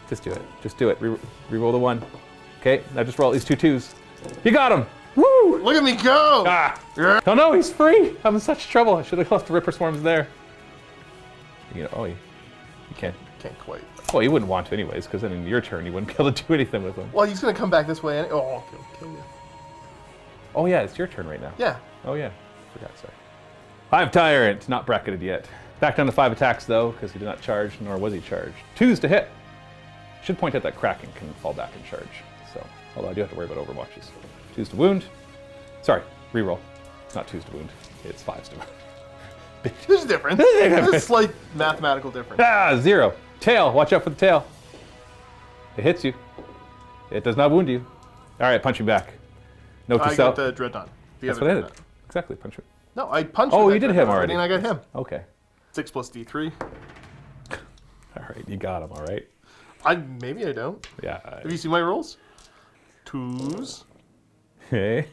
B: Just do it. Just do it. Reroll the 1. Okay, now just roll these 2 2s. You got him. Woo!
C: Look at me go!
B: Ah! Oh no, he's free! I'm in such trouble. I should have left the Ripper Swarms there. You know, oh, you can't.
C: Can't quite.
B: Well, you wouldn't want to anyways, because then in your turn you wouldn't be able to do anything with them.
C: Well, he's gonna come back this way. Oh, I'll kill you.
B: Oh yeah, it's your turn right now.
C: Yeah.
B: Oh yeah, forgot, sorry. Hive Tyrant, not bracketed yet. Back down to 5 attacks though, because he did not charge, nor was he charged. 2s to hit. Should point out that Kraken can fall back and charge. So, although I do have to worry about overwatches. 2s to wound. Sorry, reroll. It's not 2s to wound. It's 5s to wound.
C: There's a difference. There's a slight mathematical difference.
B: Ah, 0. Tail, watch out for the tail. It hits you. It does not wound you. All right, punch him back. Note to
C: I
B: self.
C: got the Dreadnought.
B: That's what I did. Exactly, punch him.
C: No, I punched
B: Oh,
C: with
B: you
C: that
B: did him
C: Dreadnought,
B: already.
C: And I got him.
B: Okay.
C: 6 plus D3.
B: All right, you got him, all right?
C: Maybe I don't.
B: Yeah.
C: Have you seen my rolls? 2s.
B: Okay.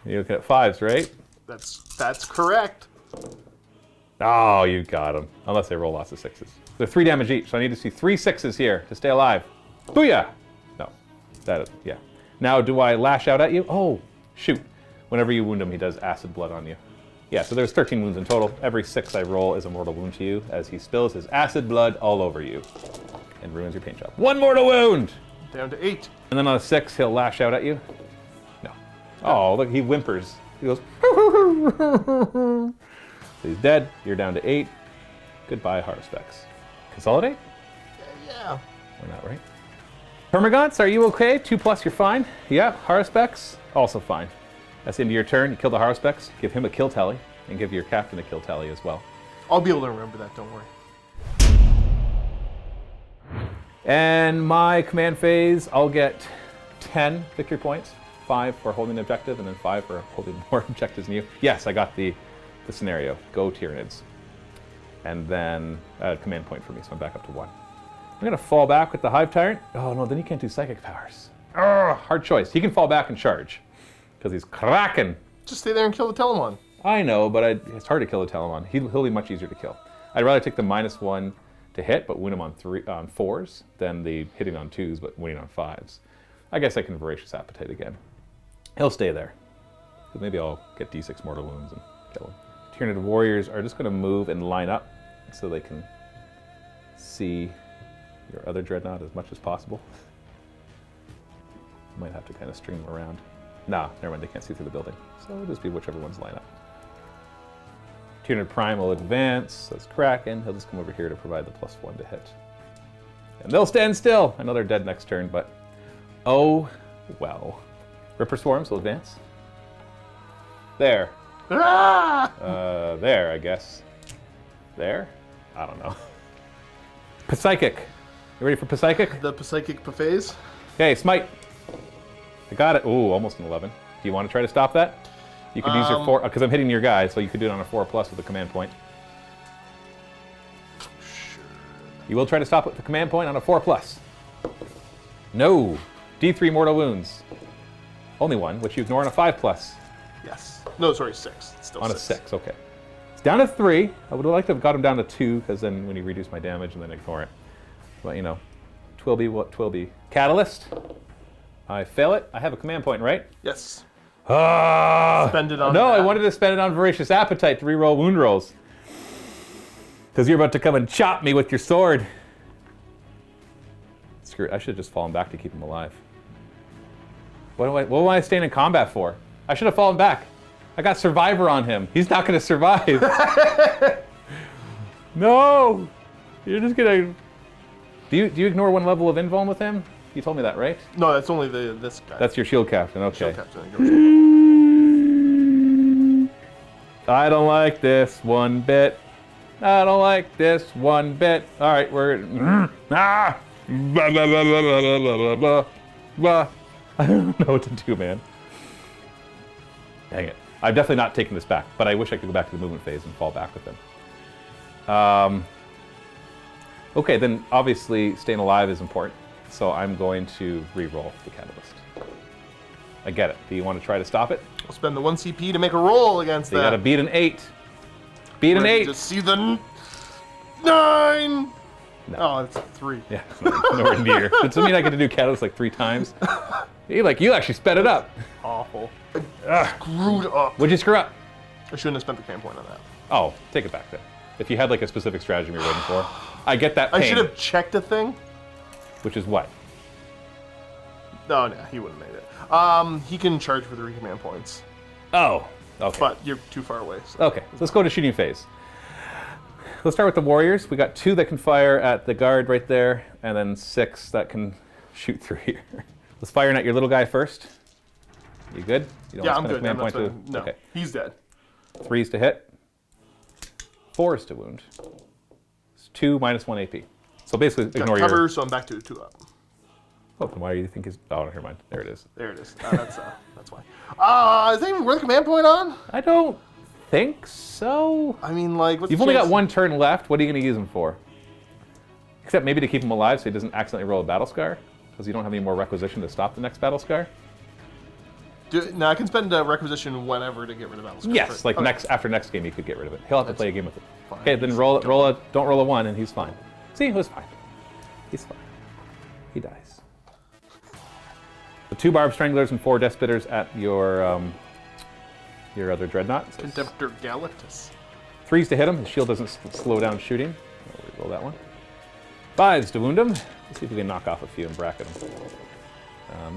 B: You're looking at 5s, right?
C: That's correct.
B: Oh, you got him. Unless they roll lots of 6s. They're 3 damage each, so I need to see 3 6s here to stay alive. Booyah! No. That is, yeah. Now, do I lash out at you? Oh, shoot. Whenever you wound him, he does acid blood on you. Yeah, so there's 13 wounds in total. Every 6 I roll is a mortal wound to you, as he spills his acid blood all over you and ruins your paint job. 1 mortal wound!
C: Down to 8.
B: And then on a 6, he'll lash out at you. No. Oh, look, he whimpers. He goes, so he's dead. You're down to 8. Goodbye, Haruspex. Consolidate?
C: Yeah.
B: Why not, right? Permagants, are you okay? 2+, you're fine. Yeah, Haruspex, also fine. That's the end of your turn. You kill the Haruspex, give him a kill tally, and give your captain a kill tally as well.
C: I'll be able to remember that, don't worry.
B: And my command phase, I'll get 10 victory points. 5 for holding the objective, and then 5 for holding more objectives than you. Yes, I got the scenario. Go Tyranids. And then a command point for me, so I'm back up to 1. I'm going to fall back with the Hive Tyrant. Oh no, then he can't do psychic powers. Hard choice. He can fall back and charge, because he's Kraken.
C: Just stay there and kill the Telemon.
B: I know, but it's hard to kill a Telemon. He'll be much easier to kill. I'd rather take the -1 to hit, but win him on 4s, than the hitting on 2s, but winning on 5s. I guess I can Voracious Appetite again. He'll stay there. So maybe I'll get D6 mortal wounds and kill him. Tyranid warriors are just going to move and line up so they can see your other Dreadnought as much as possible. Might have to kind of string them around. Nah, never mind, they can't see through the building. So it'll just be whichever ones line up. Tyranid Prime will advance. That's Kraken. He'll just come over here to provide the +1 to hit. And they'll stand still. I know they're dead next turn, but oh well. Ripper Swarms will advance. There.
C: Ah!
B: There, I guess. There? I don't know. Psychic. You ready for Psychic?
C: The Psychic Buffets.
B: Okay, Smite. I got it. Ooh, almost an 11. Do you want to try to stop that? You could use your 4, because I'm hitting your guy, so you could do it on a 4+ with a command point.
C: Sure.
B: You will try to stop it with the command point on a 4+. No. D3 mortal wounds. Only 1, which you ignore on a 5+.
C: Yes. No, sorry, 6. It's still
B: On
C: 6.
B: a 6, okay. It's down to 3. I would have liked to have got him down to 2, because then when you reduce my damage and then ignore it. But you know, Twilby what Twilby. Catalyst. I fail it. I have a command point, right?
C: Yes.
B: Ah!
C: Spend it on
B: No, I
C: that.
B: wanted to spend it on Voracious Appetite to reroll wound rolls. Because you're about to come and chop me with your sword. Screw it. I should have just fallen back to keep him alive. What am I staying in combat for? I should have fallen back. I got Survivor on him. He's not going to survive. No! You're just going to... Do you ignore 1 level of invuln with him? You told me that, right?
C: No, that's only this guy.
B: That's your shield captain, okay.
C: Shield Captain.
B: I don't like this one bit. I don't like this one bit. All right, we're... Ah! Blah, blah, blah, blah, blah, blah, blah, blah, blah. I don't know what to do, man. Dang it. I'm definitely not taking this back, but I wish I could go back to the movement phase and fall back with him. Okay, then obviously staying alive is important, so I'm going to re-roll the Catalyst. I get it. Do you want to try to stop it?
C: I'll spend the 1 CP to make a roll against
B: So you
C: that.
B: gotta beat an 8. Beat an 8!
C: Just see the 9!
B: No.
C: Oh, it's 3.
B: Yeah, nowhere near. Does that mean I get to do Catalyst like 3 times? You actually sped it up.
C: Awful. I screwed up.
B: What'd you screw up?
C: I shouldn't have spent the command point on that.
B: Oh, take it back then. If you had like a specific strategy you're waiting for. I get that pain.
C: I should have checked a thing.
B: Which is what?
C: No, he wouldn't have made it. He can charge for 3 command points.
B: Oh, okay.
C: But you're too far away. So.
B: Okay, so let's go to shooting phase. Let's start with the warriors. We got 2 that can fire at the guard right there, and then 6 that can shoot through here. Let's fire at your little guy first. You good? You don't
C: Yeah,
B: want to
C: I'm
B: spend
C: good.
B: a command point to...
C: No,
B: Okay.
C: he's dead.
B: 3s to hit. 4s to wound. It's 2 minus 1 AP. So basically,
C: Got
B: ignore
C: cover,
B: your...
C: so I'm back to a 2 up.
B: Oh, then why do you think he's... Oh, never mind. There it is.
C: There it is. That's why. Is that even worth a command point on?
B: I don't think so.
C: I mean, like, what's
B: You've
C: the
B: only got
C: chance?
B: 1 turn left. What are you going to use him for? Except maybe to keep him alive so he doesn't accidentally roll a battle scar, because you don't have any more requisition to stop the next battle scar.
C: No, I can spend a requisition whenever to get rid of battle scar.
B: Yes, like
C: Okay.
B: after next game you could get rid of it. He'll have to play a game with it.
C: fine.
B: Okay, then don't roll a 1 and he's fine. See, it was fine. He's fine. He dies. The 2 Barb Stranglers and 4 Death Spitters at your other Dreadnought. So
C: Contemptor Galactus.
B: 3s to hit him. His shield doesn't slow down shooting. I'll roll that one. 5s to wound him. Let's see if we can knock off a few and bracket him.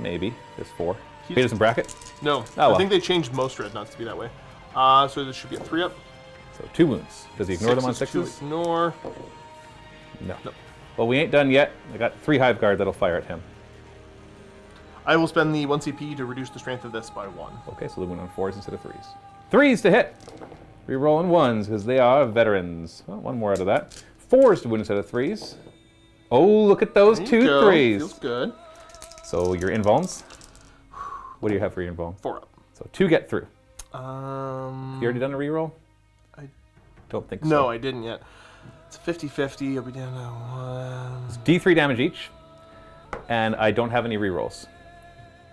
B: Maybe. There's 4. He doesn't bracket?
C: No.
B: well.
C: I think they changed most Dreadnoughts to be that way. So this should be a 3 up.
B: So 2 wounds. Does he ignore them on
C: 6 is
B: 6s?
C: to ignore.
B: No.
C: Nope.
B: Well, we ain't done yet. I got 3 Hive Guard that'll fire at him.
C: I will spend the 1 CP to reduce the strength of this by 1.
B: Okay, so they went on 4s instead of 3s. 3s to hit. Rerolling 1s because they are veterans. Well, 1 more out of that. 4s to wound instead of 3s. Oh, look at those
C: There
B: 2
C: you go.
B: 3s.
C: Feels good.
B: So your invulns. What do you have for your invuln?
C: 4 up.
B: So 2 get through. You
C: You
B: already done a reroll?
C: I
B: don't think so.
C: No, I didn't yet. It's 50-50. I'll be down to 1.
B: D3 damage each. And I don't have any rerolls.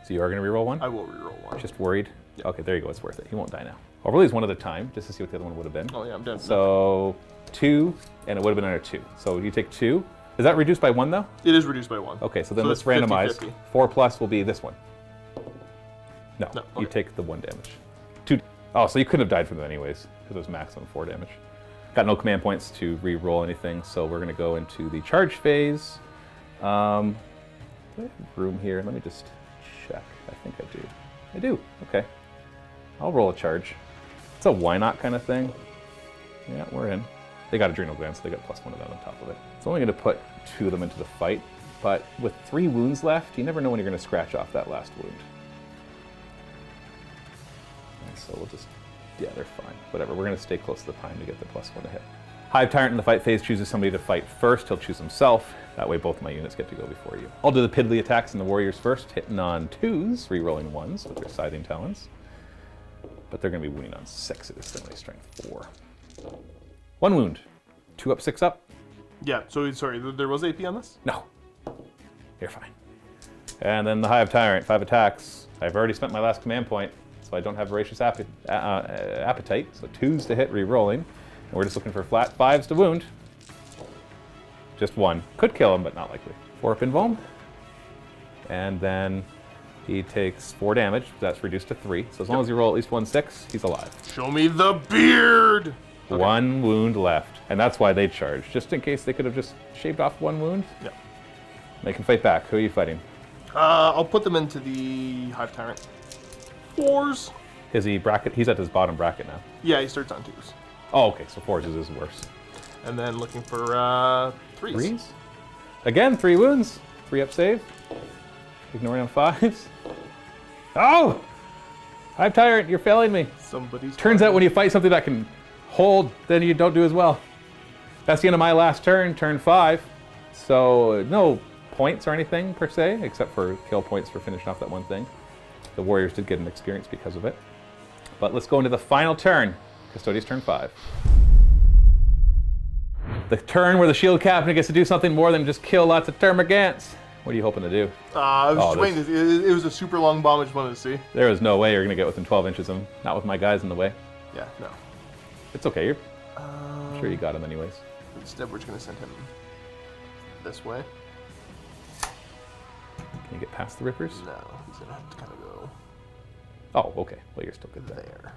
B: So you are going to reroll 1?
C: I will reroll 1.
B: Just worried? Yeah. Okay, there you go. It's worth it. He won't die now. I'll release 1 at a time just to see what the other one would have been.
C: Oh, yeah, I'm done.
B: So 2, and it would have been another 2. So you take 2. Is that reduced by 1 though?
C: It is reduced by 1.
B: Okay, so then
C: So
B: let's
C: it's
B: randomize.
C: 50-50.
B: 4 plus will be this one. No,
C: No,
B: you
C: okay.
B: take the 1 damage. 2. Oh, so you couldn't have died from them anyways, because it was max on 4 damage. Got no command points to re-roll anything, so we're going to go into the charge phase. Do I have room here? Let me just check. I think I do. I do. Okay. I'll roll a charge. It's a why not kind of thing. Yeah, we're in. They got adrenal glands, so they got +1 of that on top of it. It's only going to put 2 of them into the fight, but with 3 wounds left, you never know when you're going to scratch off that last wound. And so we'll just, yeah, they're fine. Whatever, we're going to stay close to the prime to get the +1 to hit. Hive Tyrant in the fight phase chooses somebody to fight first. He'll choose himself. That way both my units get to go before you. I'll do the piddly attacks in the warriors first, hitting on 2s, re-rolling 1s with their scything talons. But they're going to be wounding on 6s, so only strength 4. 1 wound. 2 up, 6 up.
C: Yeah, so sorry, there was AP on this?
B: No. You're fine. And then the Hive Tyrant, 5 attacks. I've already spent my last command point, so I don't have voracious appetite. So 2s to hit, re-rolling. And we're just looking for flat 5s to wound. Just 1. Could kill him, but not likely. 4 up invuln. And then he takes 4 damage. That's reduced to 3. So as long as you roll at least 1 6, he's alive.
C: Show me the beard! Okay.
B: 1 wound left. And that's why they charge. Just in case they could have just shaved off 1 wound.
C: Yeah.
B: They can fight back. Who are you fighting?
C: I'll put them into the Hive Tyrant. 4s.
B: Is he bracket? He's at his bottom bracket now.
C: Yeah, he starts on 2s.
B: Oh, okay. So 4s is worse.
C: And then looking for 3s.
B: 3s? Again, 3 wounds. 3 up save. Ignoring on 5s. Oh! Hive Tyrant, you're failing me.
C: Somebody's
B: Turns out when you fight something that can hold, then you don't do as well. That's the end of my last turn, turn 5. So no points or anything per se, except for kill points for finishing off that one thing. The warriors did get an experience because of it. But let's go into the final turn. Custodes turn 5. The turn where the shield captain gets to do something more than just kill lots of termagants. What are you hoping to do?
C: I was just waiting. It was a super long bomb I just wanted to see.
B: There is no way you're going to get within 12 inches of him. Not with my guys in the way.
C: Yeah, no.
B: It's okay. I'm sure you got him anyways.
C: Instead, we're just going to send him this way.
B: Can you get past the rippers?
C: No, he's going to have to kind of go
B: Oh, okay. Well, you're still good there.
C: there.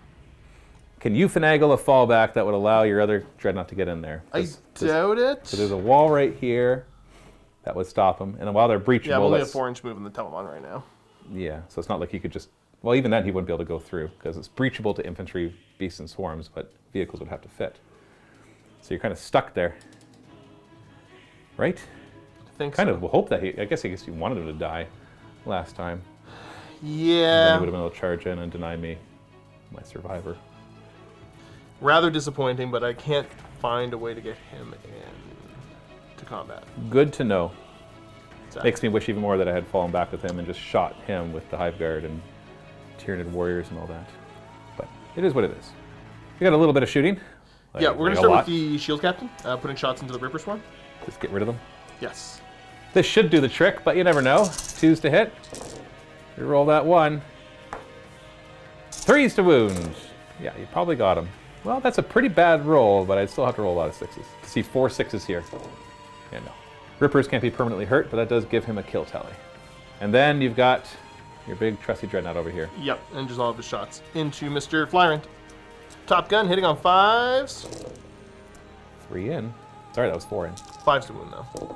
B: Can you finagle a fallback that would allow your other dreadnought to get in there?
C: I doubt it.
B: So there's a wall right here that would stop them. And while they're breachable...
C: Yeah, I'm only a 4-inch move in the Telemon right now.
B: Yeah, so it's not like he could just... Well, even then he wouldn't be able to go through, because it's breachable to infantry, beasts, and swarms, but vehicles would have to fit. So you're kind of stuck there. Right?
C: I think
B: kind
C: so.
B: of hope that I guess you wanted him to die last time.
C: Yeah.
B: And then he would have been able to charge in and deny me my survivor.
C: Rather disappointing, but I can't find a way to get him in to combat.
B: Good to know.
C: Exactly.
B: Makes me wish even more that I had fallen back with him and just shot him with the Hive Guard and Tyranid warriors and all that. But it is what it is. We got a little bit of shooting.
C: Yeah, we're going to start with the Shield Captain, putting shots into the Ripper Swarm.
B: Just get rid of them.
C: Yes.
B: This should do the trick, but you never know. 2s to hit. You roll that 1. 3s to wound. Yeah, you probably got him. Well, that's a pretty bad roll, but I'd still have to roll a lot of 6s. See 4 6s here. Yeah, no. Rippers can't be permanently hurt, but that does give him a kill tally. And then you've got your big trusty dreadnought over here.
C: Yep, and just all of the shots into Mr. Flyrant. Top gun hitting on 5s.
B: 3 in. Sorry, that was 4 in.
C: 5s to wound though.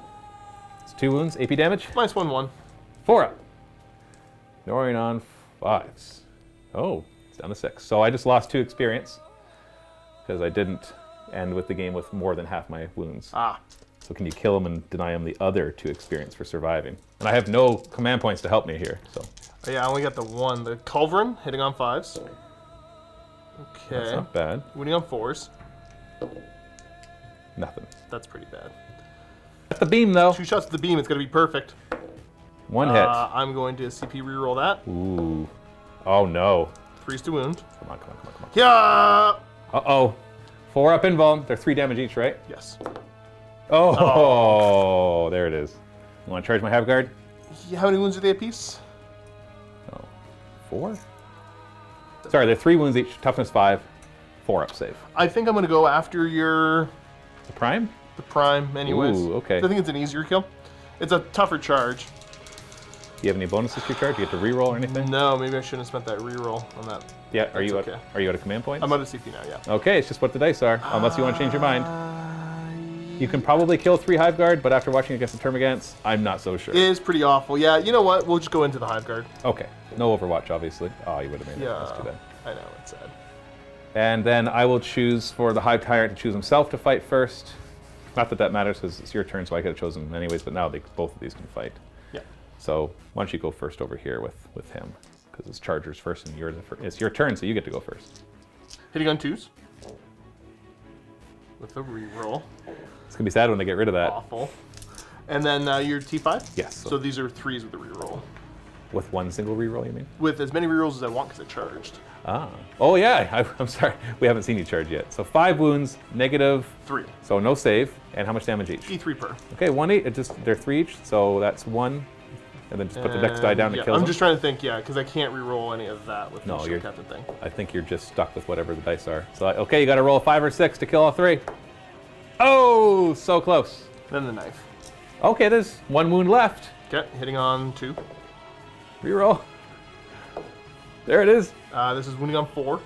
B: It's 2 wounds, AP damage.
C: Minus 1/1.
B: 4 up. Norian on 5s. Oh, it's down to 6. So I just lost 2 experience because I didn't end with the game with more than half my wounds.
C: Ah.
B: So can you kill him and deny him the other 2 experience for surviving? And I have no command points to help me here. So.
C: Oh, yeah, I only got the 1. The Culverin hitting on 5s. Okay.
B: That's not bad.
C: Winning on 4s.
B: Nothing.
C: That's pretty bad.
B: At the beam though.
C: 2 shots to the beam, it's going to be perfect.
B: 1 hit.
C: I'm going to CP reroll that.
B: Ooh. Oh no.
C: 3s to wound.
B: Come on, come on, come on, come on.
C: Yeah.
B: Uh-oh. 4 up invuln. They're 3 damage each, right?
C: Yes.
B: Oh, there it is. You want to charge my Hive Guard?
C: Yeah, how many wounds are they apiece?
B: Oh, 4? Sorry, they're 3 wounds each. Toughness 5. 4 up save.
C: I think I'm going to go after your...
B: The prime?
C: The prime, anyways.
B: Ooh, okay.
C: I think it's an easier kill. It's a tougher charge.
B: Do you have any bonuses to your charge? Do you get to reroll or anything?
C: No, maybe I shouldn't have spent that reroll on that.
B: Yeah, are you
C: okay.
B: are you out of command points?
C: I'm out of CP now, yeah.
B: Okay, it's just what the dice are, unless you want to change your mind. You can probably kill 3 Hive Guard, but after watching against the Termagants, I'm not so sure.
C: It is pretty awful. Yeah, you know what? We'll just go into the Hive Guard.
B: Okay, no Overwatch, obviously. Oh, you would have made it.
C: Yeah,
B: That's too bad.
C: I know, it's sad.
B: And then I will choose for the Hive Tyrant to choose himself to fight first. Not that that matters, because it's your turn, so I could have chosen him anyways, but now both of these can fight.
C: Yeah.
B: So why don't you go first over here with him, because it's Charger's first, and it's your turn, so you get to go first.
C: Hitting on 2s. With a reroll.
B: It's going to be sad when they get rid of that.
C: Awful. And then your T5?
B: Yes.
C: So these are 3s with a reroll.
B: With 1 single reroll, you mean?
C: With as many rerolls as I want, because I charged.
B: Ah. Oh, yeah. I'm sorry. We haven't seen you charge yet. So 5 wounds, negative.
C: 3.
B: So no save. And how much damage each?
C: E3 per.
B: Okay, 1 each. They're 3 each. So that's 1. And then just put the next die down to kill
C: I'm
B: them.
C: just trying to think, yeah, because I can't reroll any of that with the
B: you're
C: Shield Captain thing.
B: I think you're just stuck with whatever the dice are. So, okay, you got to roll a 5 or 6 to kill all 3. Oh, so close.
C: Then the knife.
B: Okay, there's 1 wound left.
C: Okay, hitting on 2.
B: Reroll. There it is.
C: This is wounding on 4.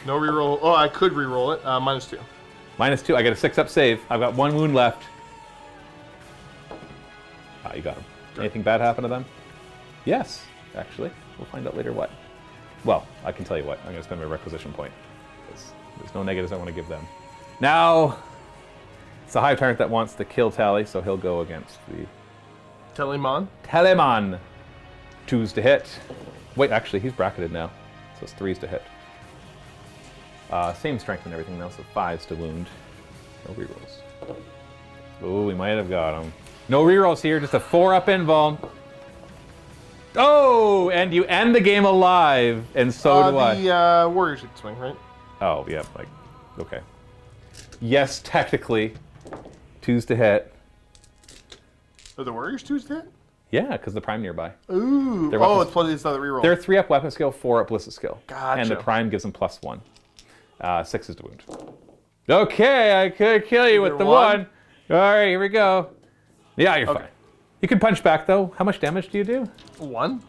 C: No reroll. Oh, I could reroll it. Minus 2.
B: Minus 2. I get a 6 up save. I've got 1 wound left. Ah, you got him.
C: Good.
B: Anything bad happen to them? Yes, actually. We'll find out later what. Well, I can tell you what. I'm going to spend my requisition point. There's no negatives I want to give them. Now, it's the Hive Tyrant that wants the kill tally, so he'll go against the
C: Telemon.
B: Telemon. 2s to hit. Wait, actually, he's bracketed now, so it's 3s to hit. Same strength and everything now, so 5s to wound. No rerolls. Ooh, we might have got him. No rerolls here, just a 4 up invuln. Oh, and you end the game alive, and so do I.
C: The Warriors should swing, right?
B: Oh, yeah, like, okay. Yes, technically, 2s to hit.
C: Are the Warriors 2s to hit?
B: Yeah, because the prime nearby.
C: Ooh.
B: Their
C: Oh,
B: weapons-
C: it's not the reroll.
B: They're 3 up weapon skill, 4 up ballistic skill.
C: Gotcha.
B: And the prime gives them +1. 6 to wound. Okay, I could kill you with the 1. All right, here we go. Yeah, you're fine. You can punch back, though. How much damage do you do?
C: 1?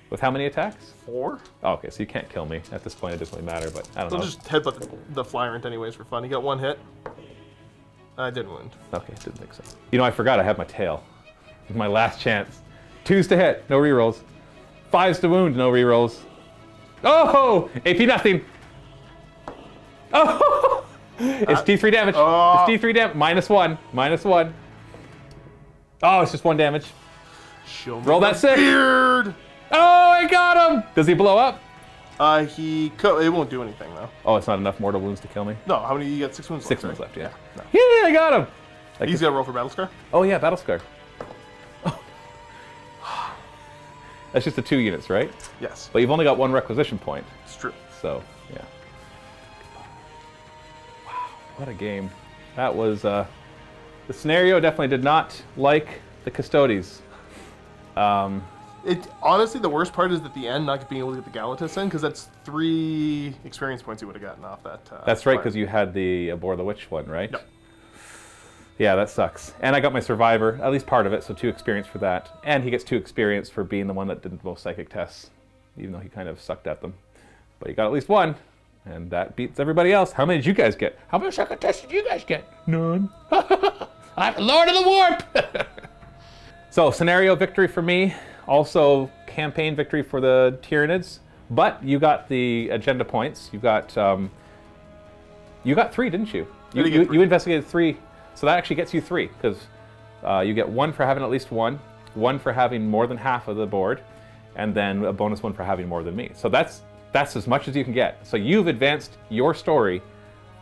B: With how many attacks?
C: 4.
B: Oh, okay, so you can't kill me. At this point, it doesn't really matter, but I don't
C: I'll
B: know.
C: just headbutt the Flyrant anyways for fun. He got 1 hit. I didn't wound.
B: Okay, didn't think so. You know, I forgot I have my tail. My last chance. 2s to hit, no rerolls. 5s to wound, no rerolls. Oh! AP nothing! Oh! It's D3 damage. It's D3 damage. -1. -1. Oh, it's just 1 damage.
C: Show me
B: Roll that 6.
C: Beard!
B: Oh, I got him! Does he blow up?
C: It won't do anything though.
B: Oh, it's not enough mortal wounds to kill me?
C: No, how many? You got 6 wounds
B: 6
C: left,
B: wounds
C: right?
B: left, yeah.
C: No.
B: Yeah, I got him! Like
C: He's got to roll for Battle Scar?
B: Oh yeah, Battle Scar. Oh. That's just the 2 units, right?
C: Yes.
B: But you've only got 1 requisition point,
C: It's true.
B: so yeah. Wow, what a game. That was, the scenario definitely did not like the Custodes.
C: Honestly, the worst part is at the end not being able to get the Galatus in, because that's 3 experience points you would have gotten off that.
B: That's right,
C: flyer.
B: because you had the Abhor the Witch one, right?
C: Yep.
B: Yeah, that sucks. And I got my Survivor, at least part of it, so 2 experience for that. And he gets 2 experience for being the one that did the most psychic tests, even though he kind of sucked at them. But he got at least 1, and that beats everybody else. How many did you guys get? How many psychic tests did you guys get? None. I'm Lord of the Warp! So, scenario victory for me. Also, campaign victory for the Tyranids. But you got the agenda points. You got 3, didn't you? You investigated 3. So that actually gets you 3, because you get 1 for having at least 1 for having more than half of the board, and then a bonus 1 for having more than me. So that's as much as you can get. So you've advanced your story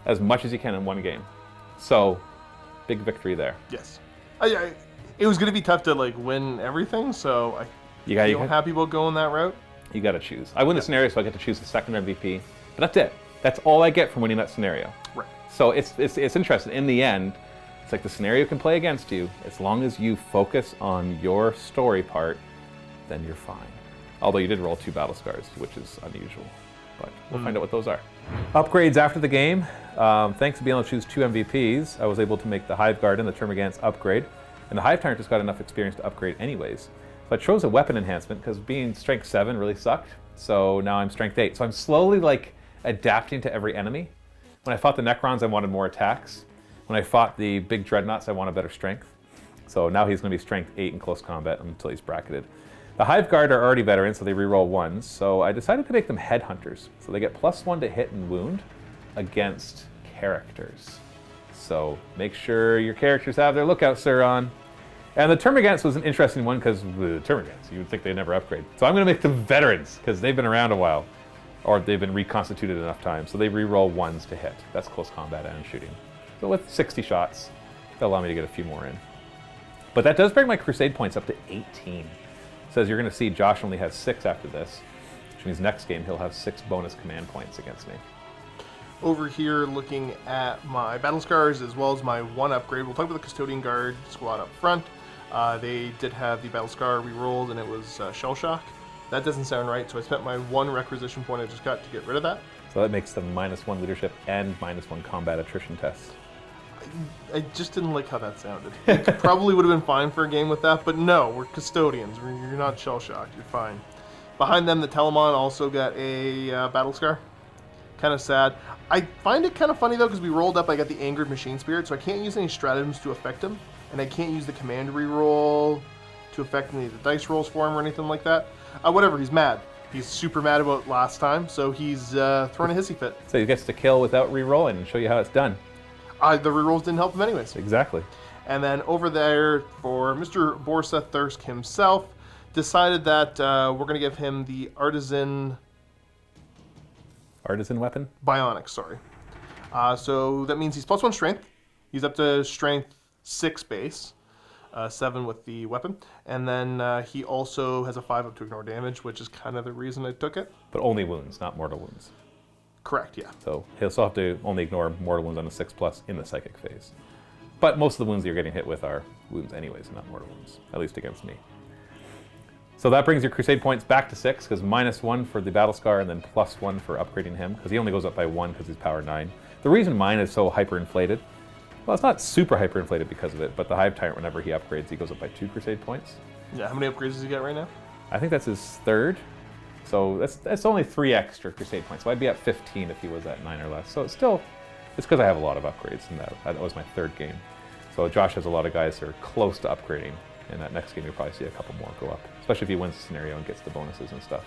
B: as much as you can in 1 game. So, big victory there.
C: Yes. It was going to be tough to win everything, so I feel happy about going that route.
B: You got to choose. I win the scenario, so I get to choose the second MVP. But that's it. That's all I get from winning that scenario.
C: Right.
B: So it's interesting. In the end, it's like the scenario can play against you. As long as you focus on your story part, then you're fine. Although you did roll 2 battle scars, which is unusual. But we'll find out what those are. Upgrades after the game. Thanks to being able to choose 2 MVPs, I was able to make the Hive Garden, the Termagant's upgrade. And the Hive Tyrant just got enough experience to upgrade anyways. So I chose a weapon enhancement because being strength 7 really sucked. So now I'm strength 8. So I'm slowly adapting to every enemy. When I fought the Necrons, I wanted more attacks. When I fought the big Dreadnoughts, I wanted better strength. So now he's going to be strength 8 in close combat until he's bracketed. The Hive Guard are already veterans, so they reroll 1s. So I decided to make them Headhunters. So they get +1 to hit and wound against characters. So make sure your characters have their lookout sir on. And the Termagants was an interesting one because the Termagants, you would think they'd never upgrade. So I'm going to make them veterans because they've been around a while, or they've been reconstituted enough times. So they re-roll 1s to hit. That's close combat and shooting. So with 60 shots, that'll allow me to get a few more in. But that does bring my Crusade points up to 18. It says you're going to see Josh only has 6 after this, which means next game he'll have 6 bonus command points against me.
C: Over here, looking at my battle scars as well as my 1 upgrade. We'll talk about the Custodian Guard squad up front. They did have the battle scar re-rolled, and it was Shell Shock. That doesn't sound right, so I spent my 1 requisition point I just got to get rid of that.
B: So that makes them -1 leadership and -1 combat attrition test.
C: I just didn't like how that sounded. It probably would have been fine for a game with that, but no, we're Custodians. You're not Shell Shocked. You're fine. Behind them, the Telemon also got a battle scar. Kind of sad. I find it kind of funny though, because we rolled up, I got the Angered Machine Spirit, so I can't use any stratagems to affect him, and I can't use the command reroll to affect any of the dice rolls for him or anything like that. Whatever, he's mad. He's super mad about last time, so he's throwing a hissy fit.
B: So he gets to kill without re-rolling and show you how it's done.
C: The rerolls didn't help him anyways.
B: Exactly.
C: And then over there for Mr. Borsa Thirsk himself, decided that we're going to give him the Artisan
B: weapon?
C: Bionics, sorry. So that means he's +1 strength. He's up to strength 6 base, 7 with the weapon. And then he also has a 5 up to ignore damage, which is kind of the reason I took it.
B: But only wounds, not mortal wounds.
C: Correct, yeah.
B: So he'll still have to only ignore mortal wounds on a 6+ in the psychic phase. But most of the wounds that you're getting hit with are wounds anyways, not mortal wounds, at least against me. So that brings your Crusade points back to 6, because -1 for the Battle Scar and then +1 for upgrading him, because he only goes up by 1 because he's power 9. The reason mine is so hyperinflated, well, it's not super hyperinflated because of it, but the Hive Tyrant, whenever he upgrades, he goes up by 2 Crusade points.
C: Yeah, how many upgrades does he get right now?
B: I think that's his 3rd. So that's only 3 extra Crusade points. So I'd be at 15 if he was at 9 or less. So it's because I have a lot of upgrades, and that was my 3rd game. So Josh has a lot of guys that are close to upgrading, and that next game you'll probably see a couple more go up, especially if he wins the scenario and gets the bonuses and stuff.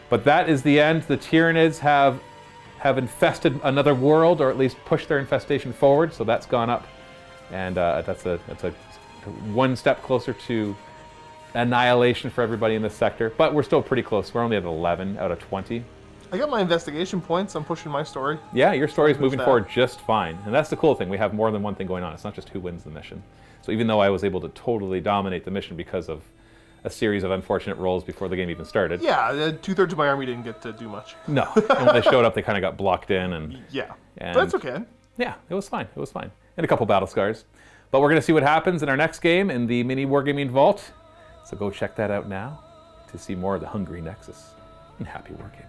B: But that is the end. The Tyranids have infested another world, or at least pushed their infestation forward, so that's gone up. And that's a one step closer to annihilation for everybody in this sector. But we're still pretty close. We're only at 11 out of 20.
C: I got my investigation points. I'm pushing my story.
B: Yeah, your story is moving forward just fine. And that's the cool thing. We have more than one thing going on. It's not just who wins the mission. So even though I was able to totally dominate the mission because of a series of unfortunate rolls before the game even started.
C: Yeah, 2/3 of my army didn't get to do much.
B: No. And when they showed up, they kind of got blocked in. And
C: but that's okay.
B: Yeah, it was fine. It was fine. And a couple battle scars. But we're going to see what happens in our next game in the Mini Wargaming Vault. So go check that out now to see more of the Hungry Nexus. And happy wargaming.